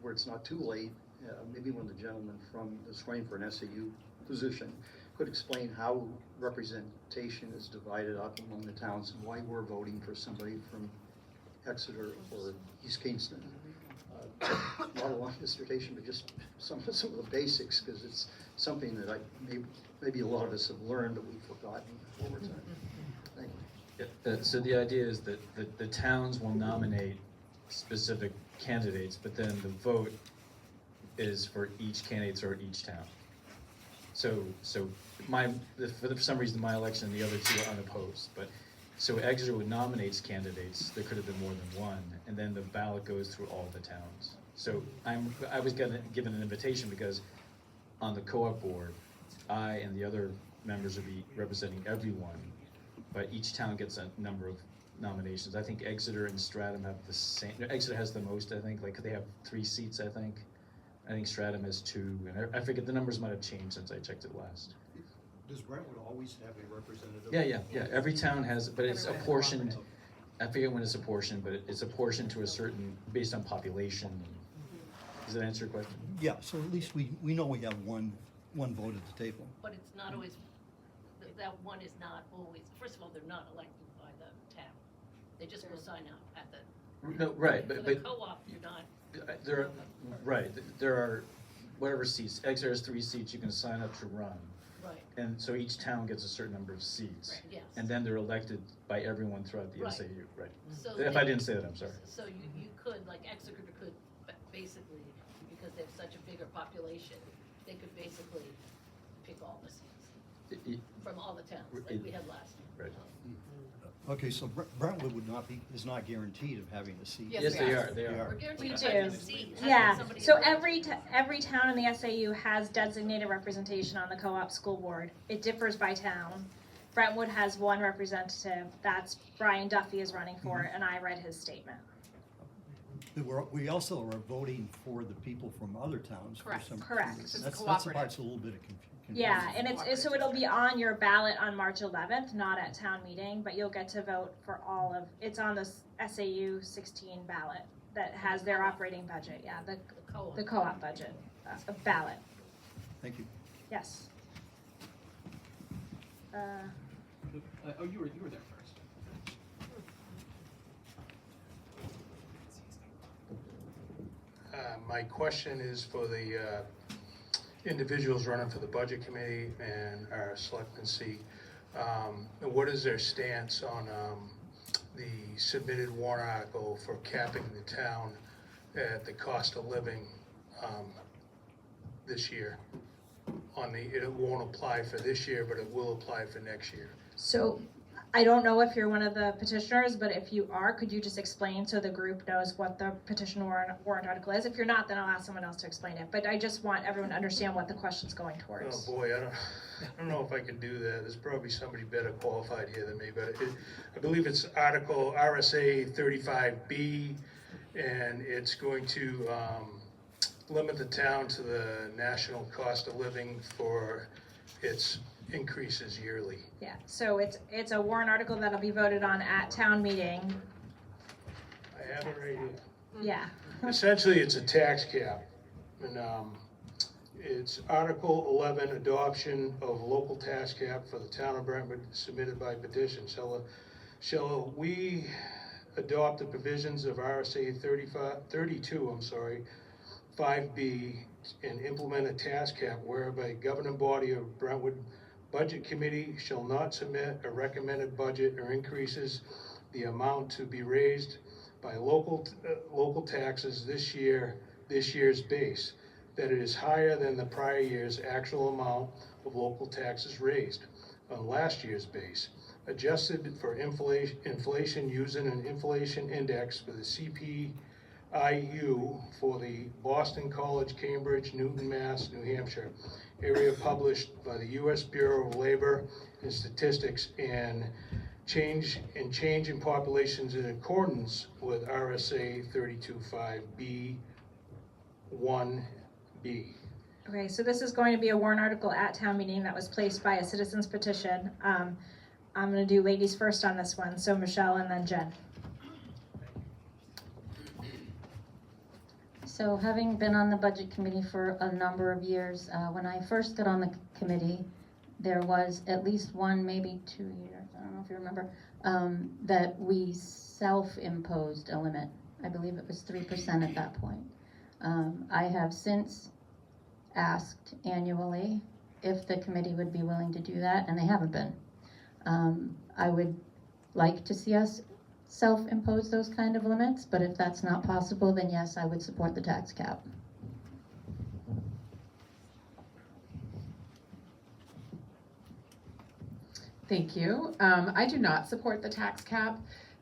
S: where it's not too late, maybe one of the gentlemen from that's running for an SAU position could explain how representation is divided up among the towns and why we're voting for somebody from Exeter or East Kingston. Not a long dissertation, but just some of the basics, because it's something that maybe a lot of us have learned, but we've forgotten over time. Thank you.
L: So the idea is that the towns will nominate specific candidates, but then the vote is for each candidate or each town. So for some reason, my election and the other two are unopposed, but so Exeter would nominate candidates. There could have been more than one, and then the ballot goes through all the towns. So I was given an invitation because on the co-op board, I and the other members would be representing everyone, but each town gets a number of nominations. I think Exeter and Stratham have the same. Exeter has the most, I think. Like they have 3 seats, I think. I think Stratham has 2, and I forget the numbers might have changed since I checked it last.
M: Does Brentwood always have a representative?
L: Yeah. Every town has, but it's apportioned. I forget when it's apportioned, but it's apportioned to a certain, based on population. Does that answer your question?
S: Yeah, so at least we know we have one vote at the table.
Q: But it's not always, that one is not always, first of all, they're not elected by the town. They just go sign up at the.
L: No, right,
Q: For
L: but
Q: the co-op, you're not.
L: There are whatever seats. Exeter has 3 seats. You can sign up to run.
Q: Right.
L: And so each town gets a certain number of seats.
Q: Right, yes.
L: And then they're elected by everyone throughout the
Q: Right.
L: SAU, right?
Q: So
L: If I didn't say that, I'm sorry.
Q: So you could, like Exeter could basically, because they have such a bigger population, they could basically pick all the seats from all the towns, like we had last year.
L: Right.
S: Okay, so Brentwood is not guaranteed of having a seat.
L: Yes, they are. They are.
Q: We're guaranteed
C: We
Q: to have
C: do.
Q: a seat.
C: Yeah,
Q: Somebody
C: so
Q: elected.
C: every town in the SAU has designated representation on the co-op school board. It differs by town. Brentwood has 1 representative, that's Brian Duffy is running for it, and I read his statement.
S: We also are voting for the people from other towns.
C: Correct.
S: For some.
C: Correct.
S: That's
C: It's
S: the part
C: cooperative.
S: that's a little bit of confusion.
C: Yeah, and so it'll be on your ballot on March 11th, not at town meeting, but you'll get to vote for it's on the SAU 16 ballot that has their operating budget, yeah, the co-op budget, ballot,
S: Thank you.
C: yes.
R: Oh, you were there first.
T: My question is for the individuals running for the budget committee and our selectmen seat. What is their stance on the submitted warrant article for capping the town at the cost of living this year? It won't apply for this year, but it will apply for next year.
C: So, I don't know if you're one of the petitioners, but if you are, could you just explain so the group knows what the petition warrant article is? If you're not, then I'll ask someone else to explain it, but I just want everyone to understand what the question's going towards.
T: Oh boy, I don't know if I can do that. There's probably somebody better qualified here than me, but I believe it's Article RSA 35B, and it's going to limit the town to the national cost of living for its increases yearly.
C: Yeah, so it's a warrant article that'll be voted on at town meeting.
T: I have it right here.
C: Yeah.
T: Essentially, it's a tax cap, and it's Article 11, adoption of local tax cap for the town of Brentwood, submitted by petition. shall we adopt the provisions of RSA 32, 5B, and implement a task cap whereby governing body of Brentwood Budget Committee shall not submit a recommended budget or increases the amount to be raised by local taxes this year's base, that it is higher than the prior year's actual amount of local taxes raised on last year's base, adjusted for inflation using an inflation index for the CPIU for the Boston College, Cambridge, Newton, Mass, New Hampshire area, published by the U.S. Bureau of Labor and Statistics, and change in populations in accordance with RSA 32.5B 1B.
C: Okay, so this is going to be a warrant article at town meeting that was placed by a citizen's petition. I'm going to do ladies first on this one, so Michelle and then Jen.
G: So having been on the budget committee for a number of years, when I first got on the committee, there was at least one, maybe 2 years, I don't know if you remember, that we self-imposed a limit. I believe it was 3% at that point. I have since asked annually if the committee would be willing to do that, and they haven't been. I would like to see us self-impose those kind of limits, but if that's not possible, then yes, I would support the tax cap.
F: Thank you. I do not support the tax cap.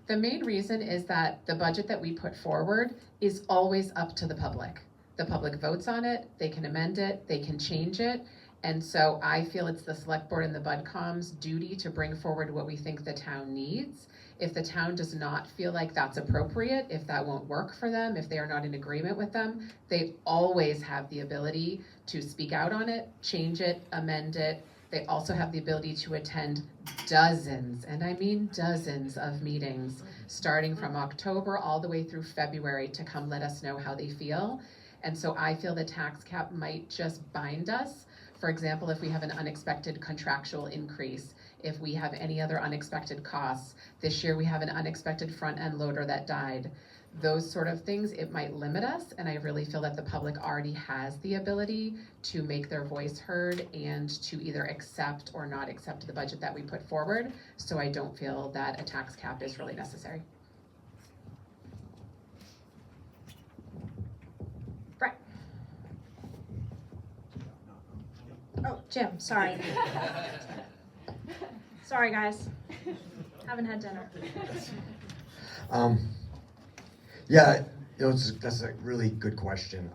F: The main reason is that the budget that we put forward is always up to the public. The public votes on it, they can amend it, they can change it. And so I feel it's the select board and the BudCom's duty to bring forward what we think the town needs. If the town does not feel like that's appropriate, if that won't work for them, if they are not in agreement with them, they always have the ability to speak out on it, change it, amend it. They also have the ability to attend dozens, and I mean dozens of meetings, starting from October all the way through February, to come let us know how they feel. And so I feel the tax cap might just bind us. For example, if we have an unexpected contractual increase, if we have any other unexpected costs. This year we have an unexpected front end loader that died. Those sort of things, it might limit us, and I really feel that the public already has the ability to make their voice heard and to either accept or not accept the budget that we put forward. So I don't feel that a tax cap is really necessary.
C: Brett. Oh, Jim, sorry. Sorry, guys. Haven't had dinner.
B: Yeah, that's a really good question.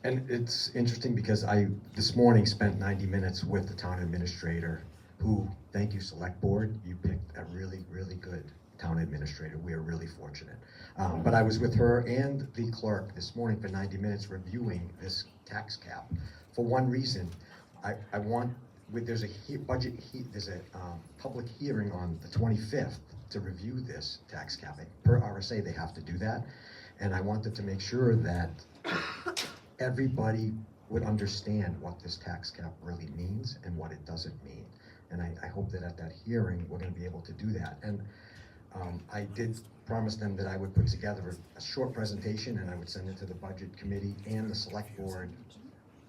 B: And it's interesting because I, this morning, spent 90 minutes with the town administrator who, thank you, select board, you picked a really, really good town administrator. We are really fortunate. But I was with her and the clerk this morning for 90 minutes reviewing this tax cap. For one reason, I want, there's a public hearing on the 25th to review this tax cap. Per RSA, they have to do that. And I wanted to make sure that everybody would understand what this tax cap really means and what it doesn't mean. And I hope that at that hearing, we're gonna be able to do that. And I did promise them that I would put together a short presentation and I would send it to the budget committee and the select board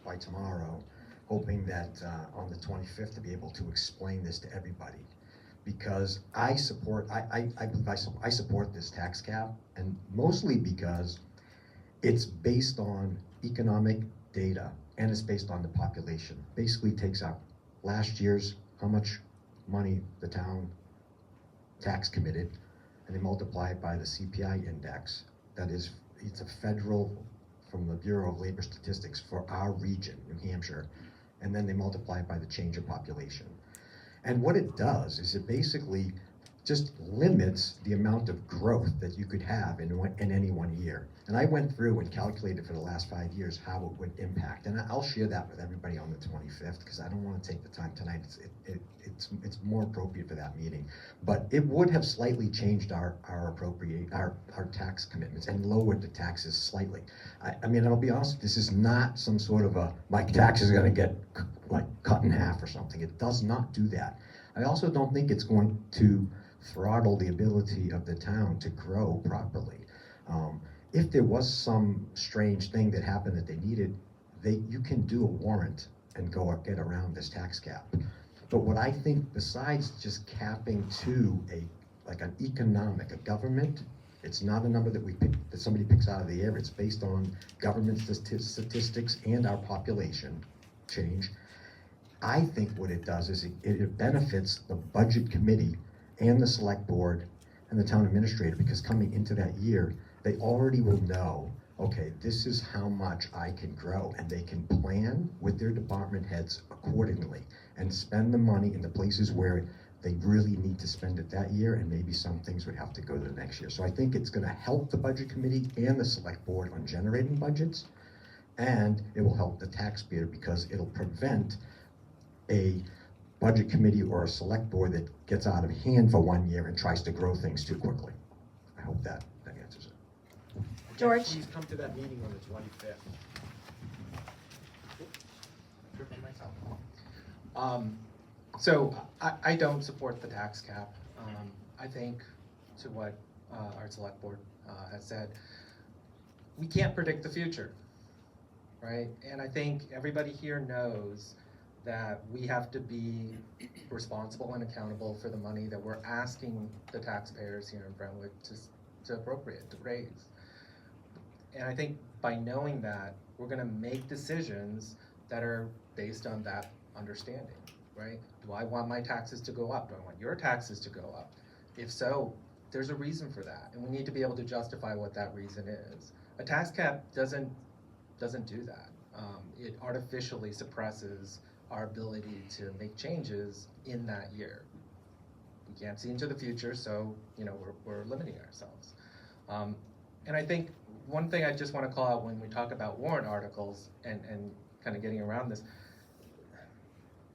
B: by tomorrow, hoping that on the 25th to be able to explain this to everybody. Because I support this tax cap, and mostly because it's based on economic data and it's based on the population. Basically takes out last year's, how much money the town tax committed, and they multiply it by the CPI index. That is, it's a federal, from the Bureau of Labor Statistics for our region, New Hampshire, and then they multiply it by the change of population. And what it does is it basically just limits the amount of growth that you could have in any one year. And I went through and calculated for the last 5 years how it would impact. And I'll share that with everybody on the 25th because I don't want to take the time tonight. It's more appropriate for that meeting. But it would have slightly changed our tax commitments and lowered the taxes slightly. I mean, I'll be honest, this is not some sort of my taxes are going to get like cut in half or something. It does not do that. I also don't think it's going to throttle the ability of the town to grow properly. If there was some strange thing that happened that they needed, you can do a warrant and get around this tax cap. But what I think, besides just capping to a government, it's not a number that somebody picks out of the air. It's based on government statistics and our population change. I think what it does is it benefits the budget committee and the select board and the town administrator, because coming into that year, they already will know, okay, this is how much I can grow, and they can plan with their department heads accordingly and spend the money in the places where they really need to spend it that year, and maybe some things would have to go to the next year. So I think it's gonna help the budget committee and the select board on generating budgets, and it will help the taxpayer because it'll prevent a budget committee or a select board that gets out of hand for 1 year and tries to grow things too quickly. I hope that answers it.
C: George?
M: Please come to that meeting on the 25th.
H: So I don't support the tax cap. I think, to what our select board has said, we can't predict the future, right? And I think everybody here knows that we have to be responsible and accountable for the money that we're asking the taxpayers here in Brentwood to appropriate, to raise. And I think by knowing that, we're gonna make decisions that are based on that understanding, right? Do I want my taxes to go up? Do I want your taxes to go up? If so, there's a reason for that, and we need to be able to justify what that reason is. A tax cap doesn't do that. It artificially suppresses our ability to make changes in that year. We can't see into the future, so we're limiting ourselves. And I think one thing I just want to call out when we talk about warrant articles and kind of getting around this,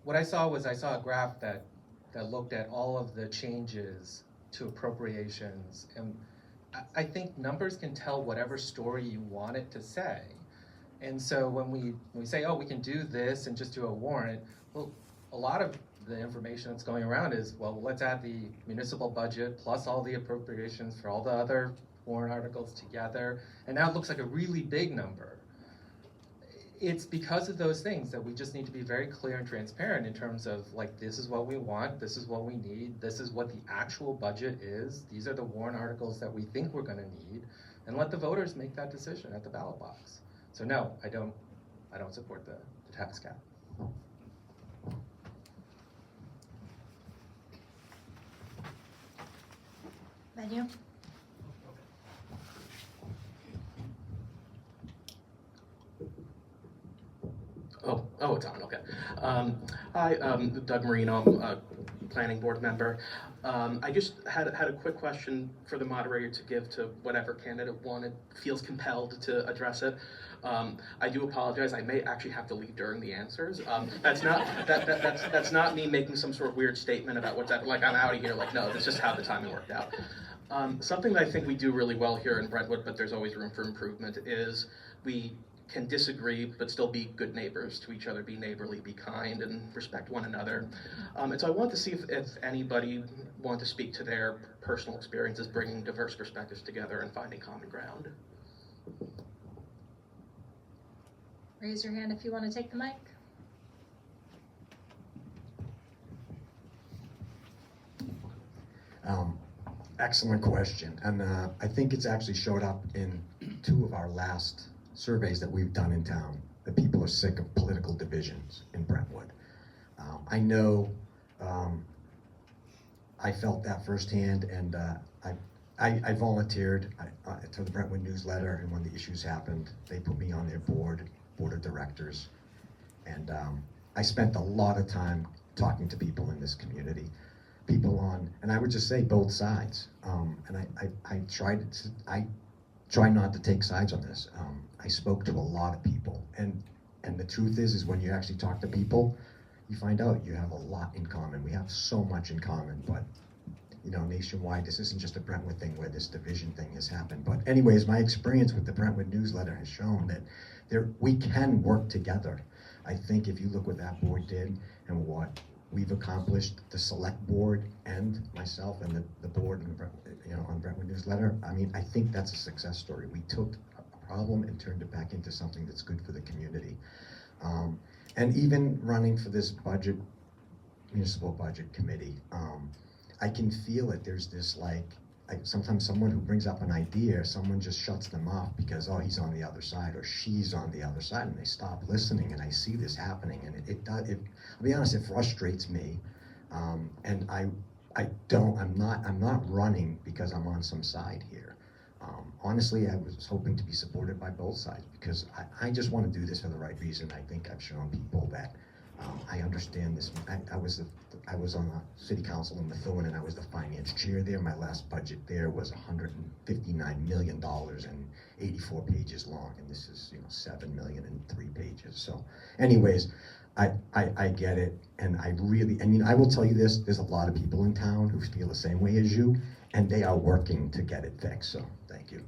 H: what I saw a graph that looked at all of the changes to appropriations, and I think numbers can tell whatever story you want it to say. And so when we say, oh, we can do this and just do a warrant, well, a lot of the information that's going around is, well, let's add the municipal budget plus all the appropriations for all the other warrant articles together, and now it looks like a really big number. It's because of those things that we just need to be very clear and transparent in terms of, like, this is what we want, this is what we need, this is what the actual budget is, these are the warrant articles that we think we're gonna need, and let the voters make that decision at the ballot box. So no, I don't support the tax cap.
C: Menu?
U: Oh, it's on, okay. Hi, Doug Marino, I'm a planning board member. I just had a quick question for the moderator to give to whatever candidate feels compelled to address it. I do apologize, I may actually have to leave during the answers. That's not me making some sort of weird statement about what's happening, like I'm out of here, like no, that's just how the timing worked out. Something that I think we do really well here in Brentwood, but there's always room for improvement, is we can disagree but still be good neighbors to each other, be neighborly, be kind, and respect one another. And so I want to see if anybody want to speak to their personal experiences bringing diverse perspectives together and finding common ground.
C: Raise your hand if you want to take the mic.
B: Excellent question, and I think it's actually showed up in 2 of our last surveys that we've done in town, that people are sick of political divisions in Brentwood. I know I felt that firsthand, and I volunteered to the Brentwood newsletter, and when the issues happened, they put me on their board of directors, and I spent a lot of time talking to people in this community, and I would just say both sides, and I try not to take sides on this. I spoke to a lot of people, and the truth is when you actually talk to people, you find out you have a lot in common. We have so much in common, but nationwide, this isn't just a Brentwood thing where this division thing has happened. But anyways, my experience with the Brentwood newsletter has shown that we can work together. I think if you look what that board did and what we've accomplished, the select board and myself and the board and on Brentwood Newsletter. I mean, I think that's a success story. We took a problem and turned it back into something that's good for the community. And even running for this municipal budget committee, I can feel it. There's this sometimes someone who brings up an idea, someone just shuts them off because, oh, he's on the other side or she's on the other side, and they stop listening. And I see this happening, and I'll be honest, it frustrates me. And I'm not running because I'm on some side here. Honestly, I was hoping to be supported by both sides because I just want to do this for the right reason. I think I've shown people that I understand this. I was on the city council in Methuen, and I was the finance chair there. My last budget there was $159 million and 84 pages long, and this is 7 million and 3 pages. So, anyways, I get it, and I mean, I will tell you this: there's a lot of people in town who feel the same way as you, and they are working to get it fixed. So, thank you.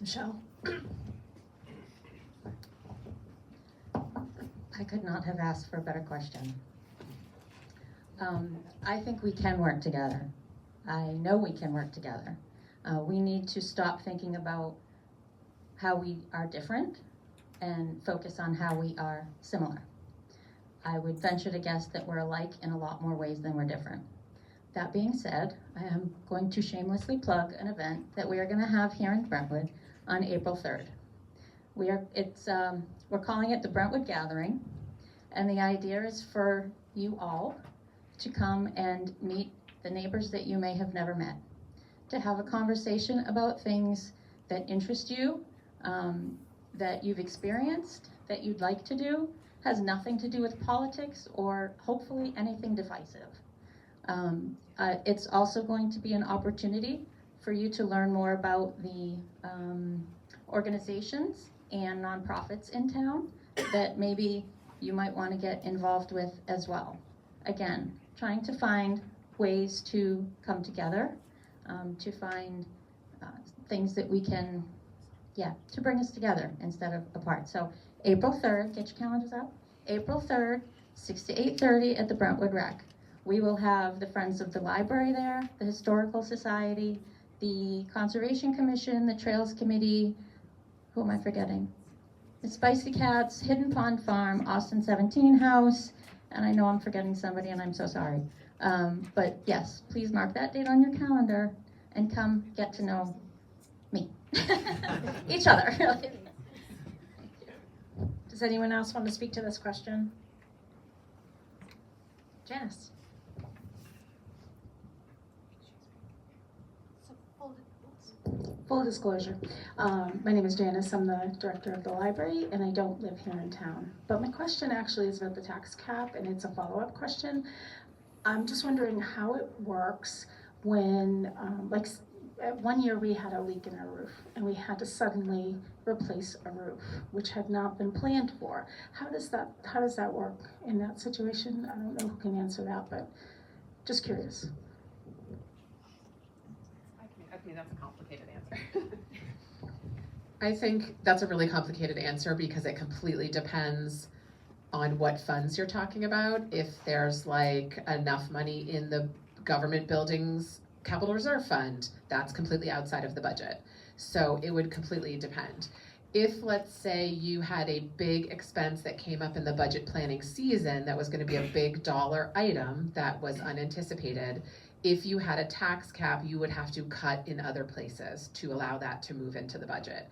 C: Michelle?
G: I could not have asked for a better question. I think we can work together. I know we can work together. We need to stop thinking about how we are different and focus on how we are similar. I would venture to guess that we're alike in a lot more ways than we're different. That being said, I am going to shamelessly plug an event that we are going to have here in Brentwood on April 3rd. We're calling it the Brentwood Gathering, and the idea is for you all to come and meet the neighbors that you may have never met, to have a conversation about things that interest you, that you've experienced, that you'd like to do, has nothing to do with politics or hopefully anything divisive. It's also going to be an opportunity for you to learn more about the organizations and nonprofits in town that maybe you might want to get involved with as well. Again, trying to find ways to come together, to find things that we can, to bring us together instead of apart. So April 3rd, get your calendars out. April 3rd, 6 to 8:30 at the Brentwood Rec. We will have the Friends of the Library there, the Historical Society, the Conservation Commission, the Trails Committee, who am I forgetting? The Spicy Cats, Hidden Pond Farm, Austin 17 House, and I know I'm forgetting somebody and I'm so sorry. But yes, please mark that date on your calendar and come get to know me. Each other.
C: Does anyone else want to speak to this question? Janice?
F: Full disclosure, my name is Janice. I'm the director of the library, and I don't live here in town. But my question actually is about the tax cap, and it's a follow-up question. I'm just wondering how it works when, one year we had a leak in our roof, and we had to suddenly replace a roof, which had not been planned for. How does that work in that situation? I don't know who can answer that, but just curious.
A: I think that's a complicated answer. I think that's a really complicated answer because it completely depends on what funds you're talking about. If there's enough money in the government buildings capital reserve fund, that's completely outside of the budget. So it would completely depend. If, let's say, you had a big expense that came up in the budget planning season that was going to be a big dollar item that was unanticipated, if you had a tax cap, you would have to cut in other places to allow that to move into the budget.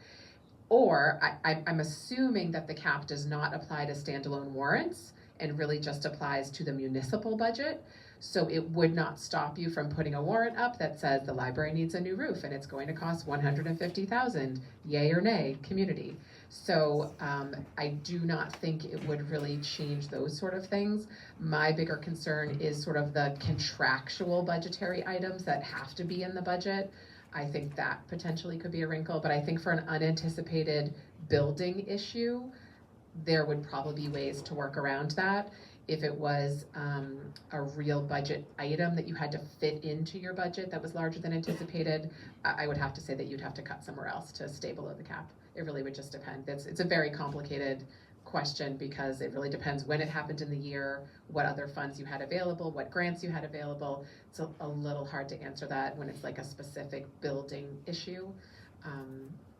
A: Or I'm assuming that the cap does not apply to standalone warrants and really just applies to the municipal budget. So it would not stop you from putting a warrant up that says the library needs a new roof and it's going to cost $150,000, yay or nay, community. So I do not think it would really change those sort of things. My bigger concern is sort of the contractual budgetary items that have to be in the budget. I think that potentially could be a wrinkle, but I think for an unanticipated building issue, there would probably be ways to work around that. If it was a real budget item that you had to fit into your budget that was larger than anticipated, I would have to say that you'd have to cut somewhere else to stay below the cap. It really would just depend. It's a very complicated question because it really depends when it happened in the year, what other funds you had available, what grants you had available. It's a little hard to answer that when it's like a specific building issue.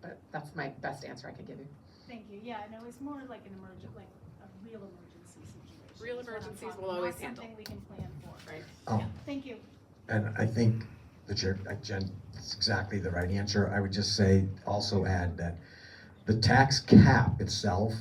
A: But that's my best answer I can give you.
O: Thank you. Yeah, no, it's more like an like a real emergency situation.
F: Real
O: is what I'm
F: emergencies
O: talking
F: we'll
O: about,
F: always
O: not
F: handle.
O: something we can plan for.
F: Right.
B: Oh.
O: Yeah, thank you.
B: And I think the chair, Jen, that's exactly the right answer. I would just say, also add that the tax cap itself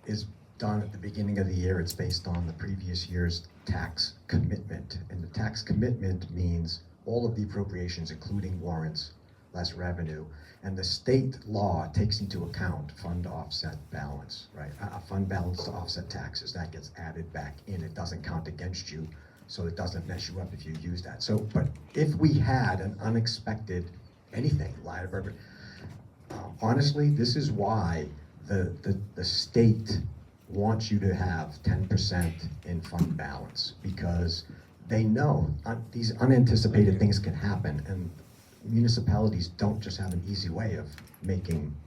B: is done at the beginning of the year. It's based on the previous year's tax commitment. And the tax commitment means all of the appropriations, including warrants, less revenue. And the state law takes into account fund offset balance, right? A fund balance to offset taxes, that gets added back in. It doesn't count against you, so it doesn't mess you up if you use that. So, but if we had an unexpected anything, liability, honestly, this is why the state wants you to have 10% in fund balance, because they know these unanticipated things can happen, and municipalities don't just have an easy way of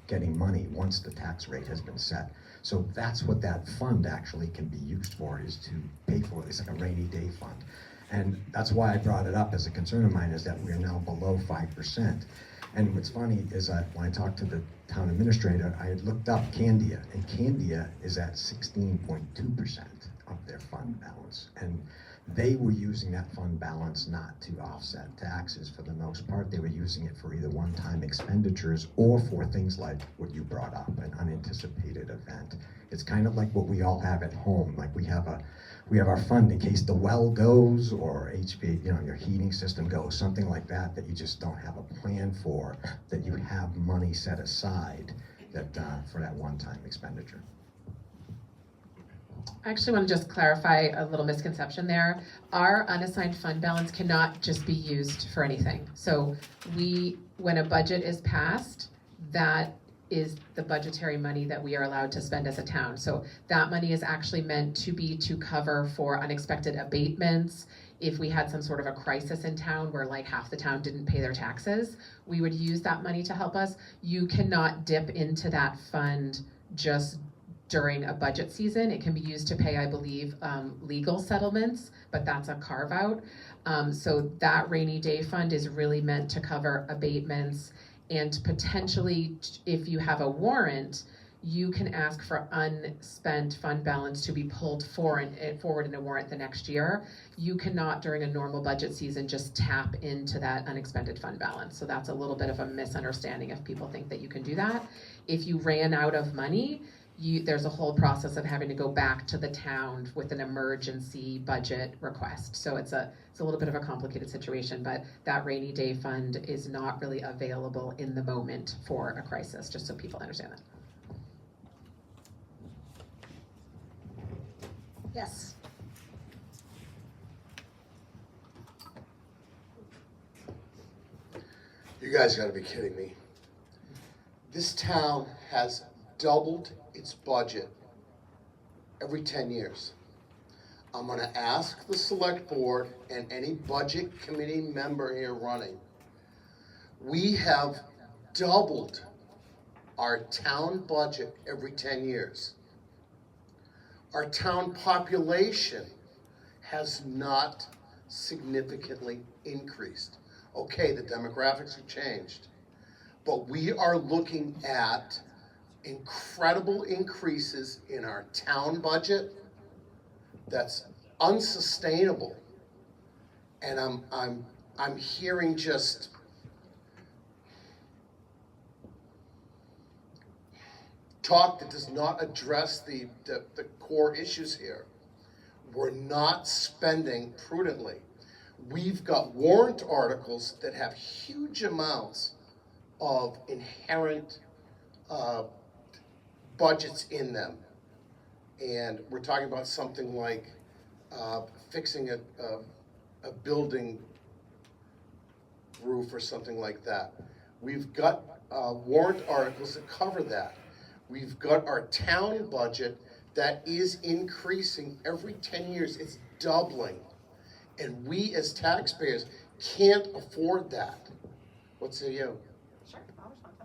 B: getting money once the tax rate has been set. So that's what that fund actually can be used for, is to pay for it. It's like a rainy day fund. And that's why I brought it up as a concern of mine, is that we're now below 5%. And what's funny is that when I talked to the town administrator, I had looked up Candia, and Candia is at 16.2% of their fund balance. And they were using that fund balance not to offset taxes for the most part. They were using it for either one-time expenditures or for things like what you brought up, an unanticipated event. It's kind of like what we all have at home. Like we have our fund in case the well goes, or your heating system goes, something like that you just don't have a plan for, that you have money set aside that for that one-time expenditure.
A: I actually want to just clarify a little misconception there. Our unassigned fund balance cannot just be used for anything. So when a budget is passed, that is the budgetary money that we are allowed to spend as a town. So that money is actually meant to be to cover for unexpected abatements. If we had some sort of a crisis in town where like half the town didn't pay their taxes, we would use that money to help us. You cannot dip into that fund just during a budget season. It can be used to pay, I believe, legal settlements, but that's a carve out. So that rainy day fund is really meant to cover abatements, and potentially, if you have a warrant, you can ask for unspent fund balance to be pulled forward in a warrant the next year. You cannot, during a normal budget season, just tap into that unexpended fund balance. So that's a little bit of a misunderstanding if people think that you can do that. If you ran out of money, there's a whole process of having to go back to the town with an emergency budget request. So it's a little bit of a complicated situation, but that rainy day fund is not really available in the moment for a crisis, just so people understand that.
C: Yes.
D: You guys gotta be kidding me. This town has doubled its budget every 10 years. I'm gonna ask the select board and any budget committee member here running. We have doubled our town budget every 10 years. Our town population has not significantly increased. Okay, the demographics have changed, but we are looking at incredible increases in our town budget that's unsustainable. And I'm hearing just talk that does not address the core issues here. We're not spending prudently. We've got warrant articles that have huge amounts of inherent budgets in them. And we're talking about something like fixing a building roof or something like that. We've got warrant articles that cover that. We've got our town budget that is increasing every 10 years. It's doubling. And we as taxpayers can't afford that. What say you?
A: Sure, I'll respond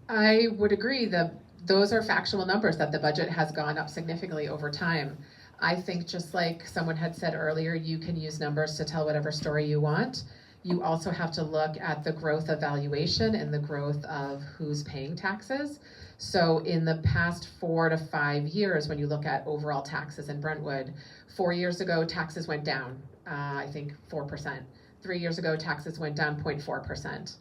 A: to I would agree that those are factual numbers, that the budget has gone up significantly over time. I think just like someone had said earlier, you can use numbers to tell whatever story you want. You also have to look at the growth of valuation and the growth of who's paying taxes. So in the past 4 to 5 years, when you look at overall taxes in Brentwood, 4 years ago, taxes went down, I think 4%. 3 years ago, taxes went down 0.4%.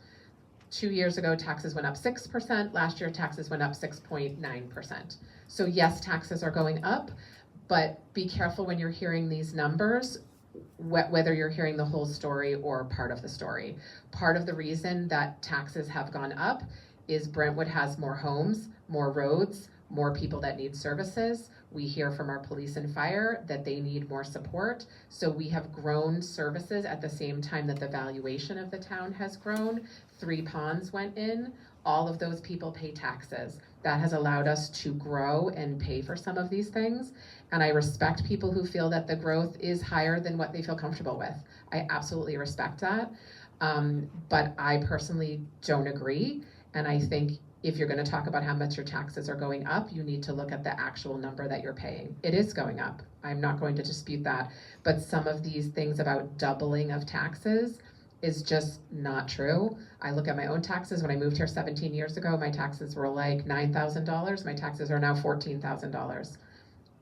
A: 2 years ago, taxes went up 6%. Last year, taxes went up 6.9%. So yes, taxes are going up, but be careful when you're hearing these numbers, whether you're hearing the whole story or part of the story. Part of the reason that taxes have gone up is Brentwood has more homes, more roads, more people that need services. We hear from our police and fire that they need more support. So we have grown services at the same time that the valuation of the town has grown. 3 ponds went in. All of those people pay taxes. That has allowed us to grow and pay for some of these things. And I respect people who feel that the growth is higher than what they feel comfortable with. I absolutely respect that. But I personally don't agree. And I think if you're going to talk about how much your taxes are going up, you need to look at the actual number that you're paying. It is going up. I'm not going to dispute that. But some of these things about doubling of taxes is just not true. I look at my own taxes. When I moved here 17 years ago, my taxes were like $9,000. My taxes are now $14,000.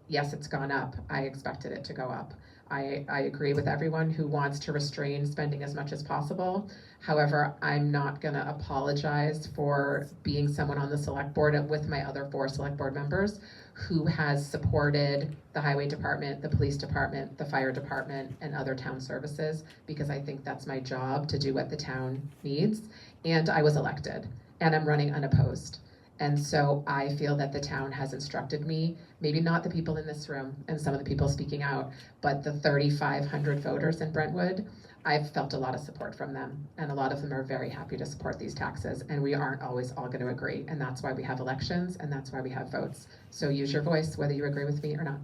A: Yes, it's gone up. I expected it to go up. I agree with everyone who wants to restrain spending as much as possible. However, I'm not going to apologize for being someone on the select board with my other 4 select board members who has supported the highway department, the police department, the fire department, and other town services, because I think that's my job to do what the town needs. And I was elected, and I'm running unopposed. And so I feel that the town has instructed me, maybe not the people in this room and some of the people speaking out, but the 3,500 voters in Brentwood, I've felt a lot of support from them. And a lot of them are very happy to support these taxes. And we aren't always all going to agree. And that's why we have elections and that's why we have votes. So use your voice, whether you agree with me or not.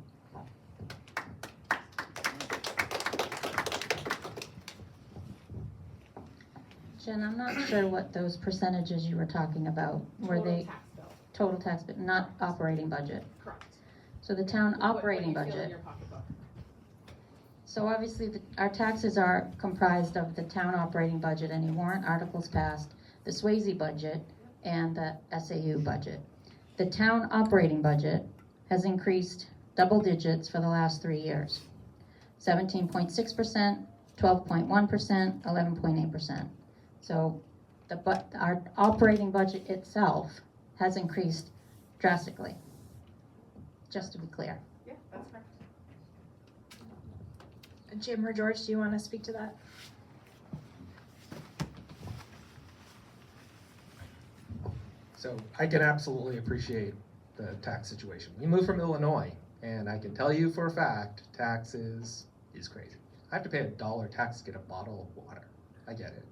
G: Jen, I'm not sure what those percentages you were talking about. Were they
A: Tax bill.
G: total tax, but not operating budget?
A: Correct.
G: So the town operating
A: What you feel in
G: budget.
A: your pocketbook.
G: So obviously, our taxes are comprised of the town operating budget, any warrant articles passed, the Swayze budget, and the SAU budget. The town operating budget has increased double digits for the last 3 years. 17.6%, 12.1%, 11.8%. So our operating budget itself has increased drastically, just to be clear.
A: Yeah, that's correct.
C: Jim or George, do you want to speak to that?
K: So I can absolutely appreciate the tax situation. We moved from Illinois, and I can tell you for a fact, taxes is crazy. I have to pay $1 tax to get a bottle of water. I get it.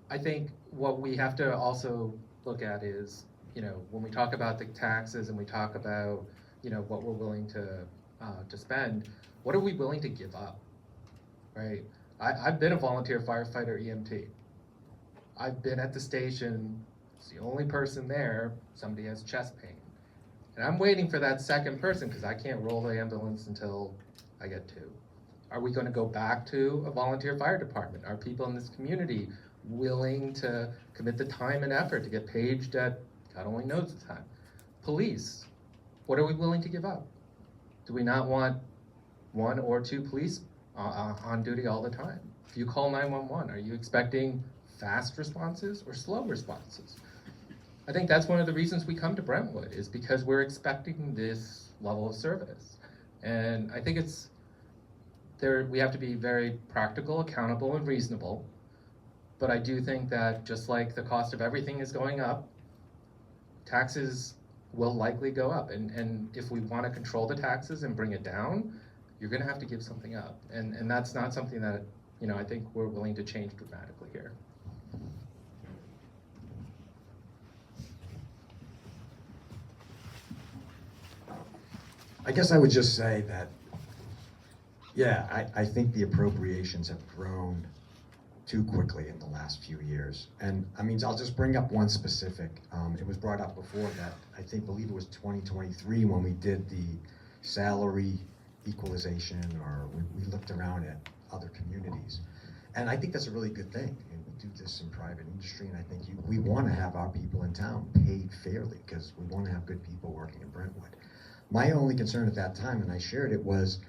K: I think what we have to also look at is, when we talk about the taxes and we talk about, what we're willing to spend, what are we willing to give up, right? I've been a volunteer firefighter EMT. I've been at the station, it's the only person there, somebody has chest pain. And I'm waiting for that second person because I can't roll the ambulance until I get 2. Are we going to go back to a volunteer fire department? Are people in this community willing to commit the time and effort to get paged at God only knows the time? Police, what are we willing to give up? Do we not want 1 or 2 police on duty all the time? If you call 911, are you expecting fast responses or slow responses? I think that's one of the reasons we come to Brentwood, is because we're expecting this level of service. And I think we have to be very practical, accountable, and reasonable. But I do think that just like the cost of everything is going up, taxes will likely go up. And if we want to control the taxes and bring it down, you're going to have to give something up. And that's not something that, I think we're willing to change dramatically here.
B: I guess I would just say that, yeah, I think the appropriations have grown too quickly in the last few years. And I mean, I'll just bring up one specific. It was brought up before that, believe it was 2023 when we did the salary equalization, or we looked around at other communities. And I think that's a really good thing. And we do this in private industry, and I think we want to have our people in town paid fairly because we want to have good people working in Brentwood. My only concern at that time, and I shared it, was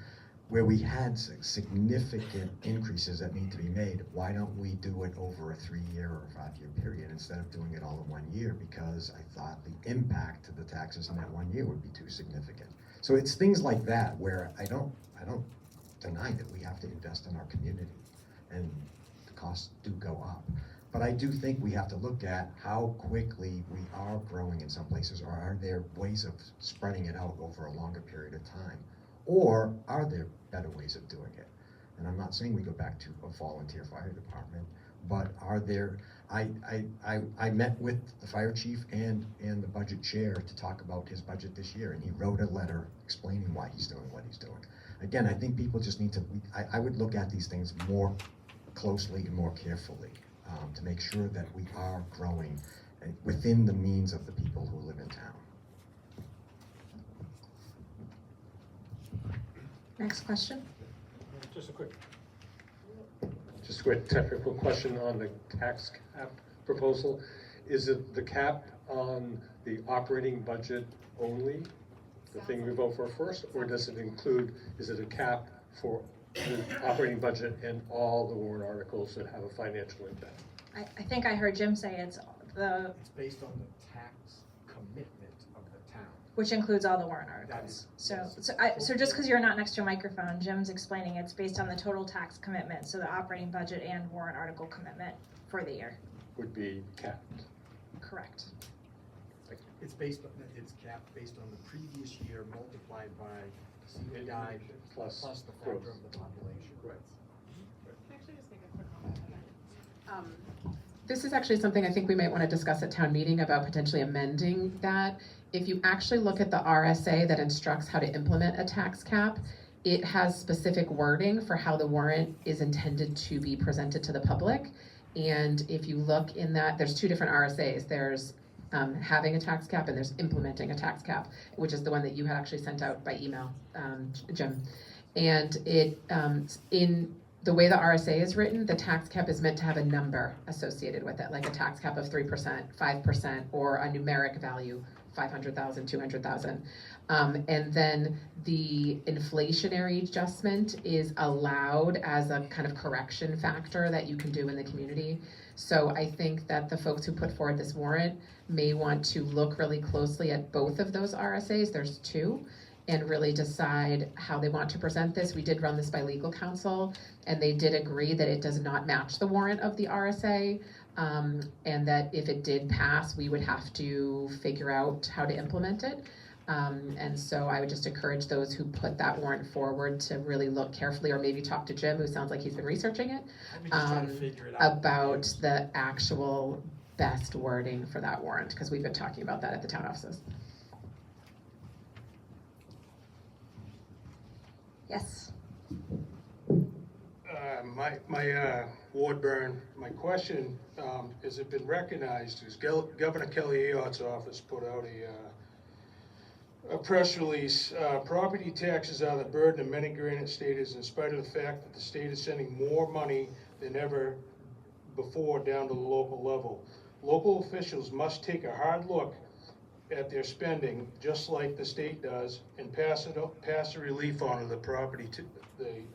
B: where we had significant increases that need to be made, why don't we do it over a 3-year or a 5-year period instead of doing it all in 1 year? Because I thought the impact to the taxes in that 1 year would be too significant. So it's things like that where I don't deny that we have to invest in our community, and the costs do go up. But I do think we have to look at how quickly we are growing in some places, or are there ways of spreading it out over a longer period of time? Or are there better ways of doing it? And I'm not saying we go back to a volunteer fire department, but are there, I met with the fire chief and the budget chair to talk about his budget this year, and he wrote a letter explaining why he's doing what he's doing. Again, I think people just need to, I would look at these things more closely and more carefully to make sure that we are growing within the means of the people who live in town.
A: Next question.
T: Just a quick technical question on the tax cap proposal. Is it the cap on the operating budget only, the thing we vote for first, or does it include, is it a cap for the operating budget and all the warrant articles that have a financial impact?
C: I think I heard Jim say it's
N: based on the tax commitment of the town.
C: which includes all the warrant articles. So just because you're not next to a microphone, Jim's explaining it's based on the total tax commitment, so the operating budget and warrant article commitment for the year.
T: Would be capped.
C: Correct.
N: It's capped based on the previous year multiplied by CPI plus the factor of the population.
T: Right.
O: Actually, just make a quick comment on that.
A: This is actually something I think we might want to discuss at town meeting about potentially amending that. If you actually look at the RSA that instructs how to implement a tax cap, it has specific wording for how the warrant is intended to be presented to the public. And if you look in that, there's 2 different RSAs. There's having a tax cap and there's implementing a tax cap, which is the one that you had actually sent out by email, Jim. And it, in the way the RSA is written, the tax cap is meant to have a number associated with it, like a tax cap of 3%, 5%, or a numeric value, 500,000, 200,000. And then the inflationary adjustment is allowed as a kind of correction factor that you can do in the community. So I think that the folks who put forward this warrant may want to look really closely at both of those RSAs, there's 2, and really decide how they want to present this. We did run this by legal counsel, and they did agree that it does not match the warrant of the RSA, and that if it did pass, we would have to figure out how to implement it. And so I would just encourage those who put that warrant forward to really look carefully, or maybe talk to Jim, who sounds like he's been researching it, about the actual best wording for that warrant, because we've been talking about that at the town offices.
C: Yes.
T: My Ward Burn, my question, has it been recognized, is Governor Kelly Ayott's office put out a press release. Property taxes are the burden of many Granite staters in spite of the fact that the state is sending more money than ever before down to the local level. Local officials must take a hard look at their spending, just like the state does, and pass a relief on to the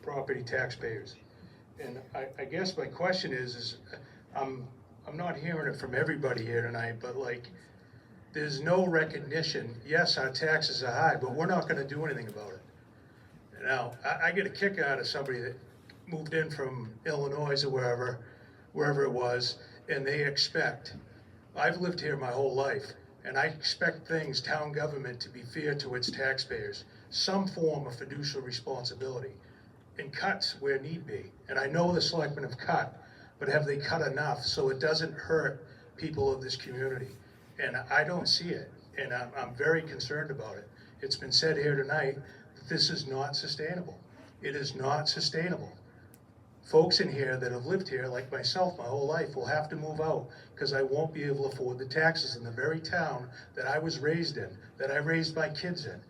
T: property taxpayers. And I guess my question is I'm not hearing it from everybody here tonight, but like, there's no recognition. Yes, our taxes are high, but we're not going to do anything about it. Now, I get a kick out of somebody that moved in from Illinois or wherever it was, and they expect. I've lived here my whole life, and I expect town government, to be fair to its taxpayers, some form of fiduciary responsibility, and cuts where need be. And I know the selectmen have cut, but have they cut enough so it doesn't hurt people of this community? And I don't see it, and I'm very concerned about it. It's been said here tonight that this is not sustainable. It is not sustainable. folks in here that have lived here, like myself, my whole life, will have to move out because I won't be able to afford the taxes in the very town that I was raised in, that I raised my kids in.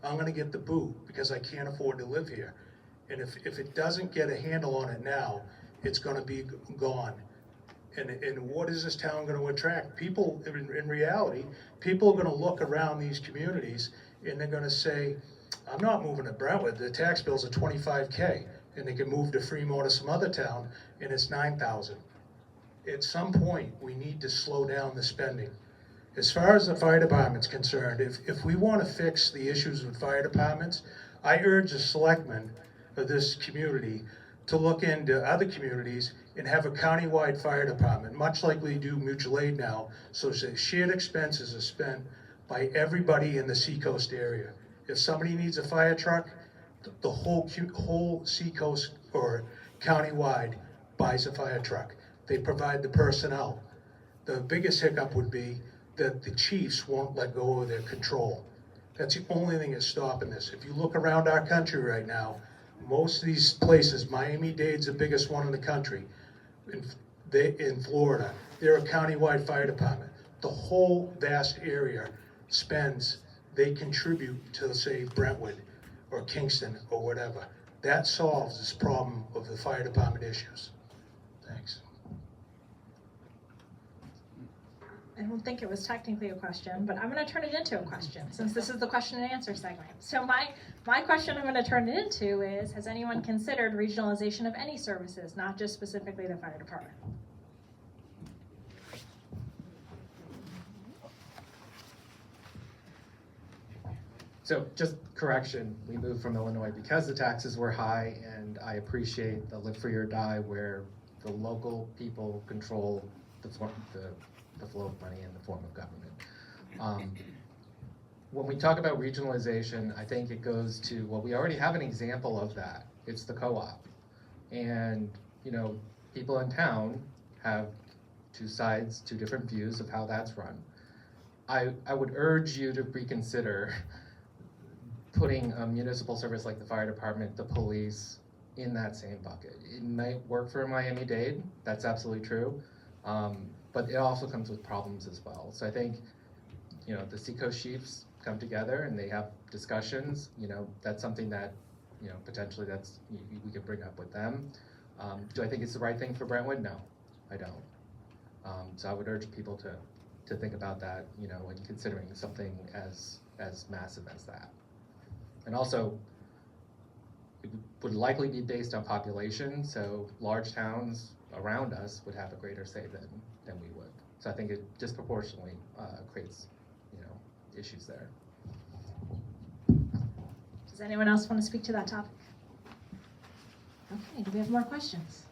T: I'm gonna get the boot because I can't afford to live here. And if it doesn't get a handle on it now, it's gonna be gone. And what is this town gonna attract? People, in reality, people are gonna look around these communities and they're gonna say, I'm not moving to Brentwood, the tax bills are $25K, and they can move to Fremont or some other town, and it's $9,000. At some point, we need to slow down the spending. As far as the fire department's concerned, if we wanna fix the issues with fire departments, I urge the selectmen of this community to look into other communities and have a countywide fire department, much like we do mutual aid now, so that shared expenses are spent by everybody in the Seacoast area. If somebody needs a fire truck, the whole Seacoast or countywide buys a fire truck. They provide the personnel. The biggest hiccup would be that the chiefs won't let go of their control. That's the only thing that's stopping this. If you look around our country right now, most of these places, Miami-Dade's the biggest one in the country. In Florida, they're a countywide fire department. The whole vast area they contribute to, say, Brentwood or Kingston or whatever. That solves this problem of the fire department issues. Thanks.
C: I don't think it was technically a question, but I'm going to turn it into a question since this is the question and answer segment. So my question I'm going to turn it into is, has anyone considered regionalization of any services, not just specifically the fire department?
K: So just correction, we moved from Illinois because the taxes were high, and I appreciate the live free or die where the local people control the flow of money in the form of government. When we talk about regionalization, I think it goes to, well, we already have an example of that. It's the co-op. And, you know, people in town have two sides, two different views of how that's run. I would urge you to reconsider putting a municipal service like the fire department, the police, in that same bucket. It might work for Miami-Dade, that's absolutely true, but it also comes with problems as well. So I think, you know, the Seacoast Chiefs come together and they have discussions, you know, that's something that, you know, potentially we could bring up with them. Do I think it's the right thing for Brentwood? No, I don't. So I would urge people to think about that, you know, when considering something as massive as that. And also, it would likely be based on population, so large towns around us would have a greater say than we would. So I think it disproportionately creates, you know, issues there.
C: Does anyone else want to speak to that topic? Okay, do we have more questions?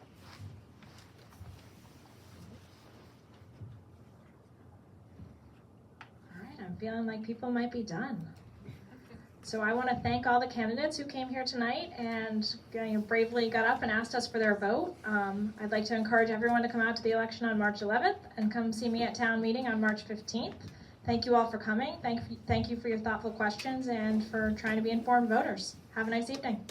C: All right, I'm feeling like people might be done. So I want to thank all the candidates who came here tonight and bravely got up and asked us for their vote. I'd like to encourage everyone to come out to the election on March 11th and come see me at town meeting on March 15th. Thank you all for coming. Thank you for your thoughtful questions and for trying to be informed voters. Have a nice evening.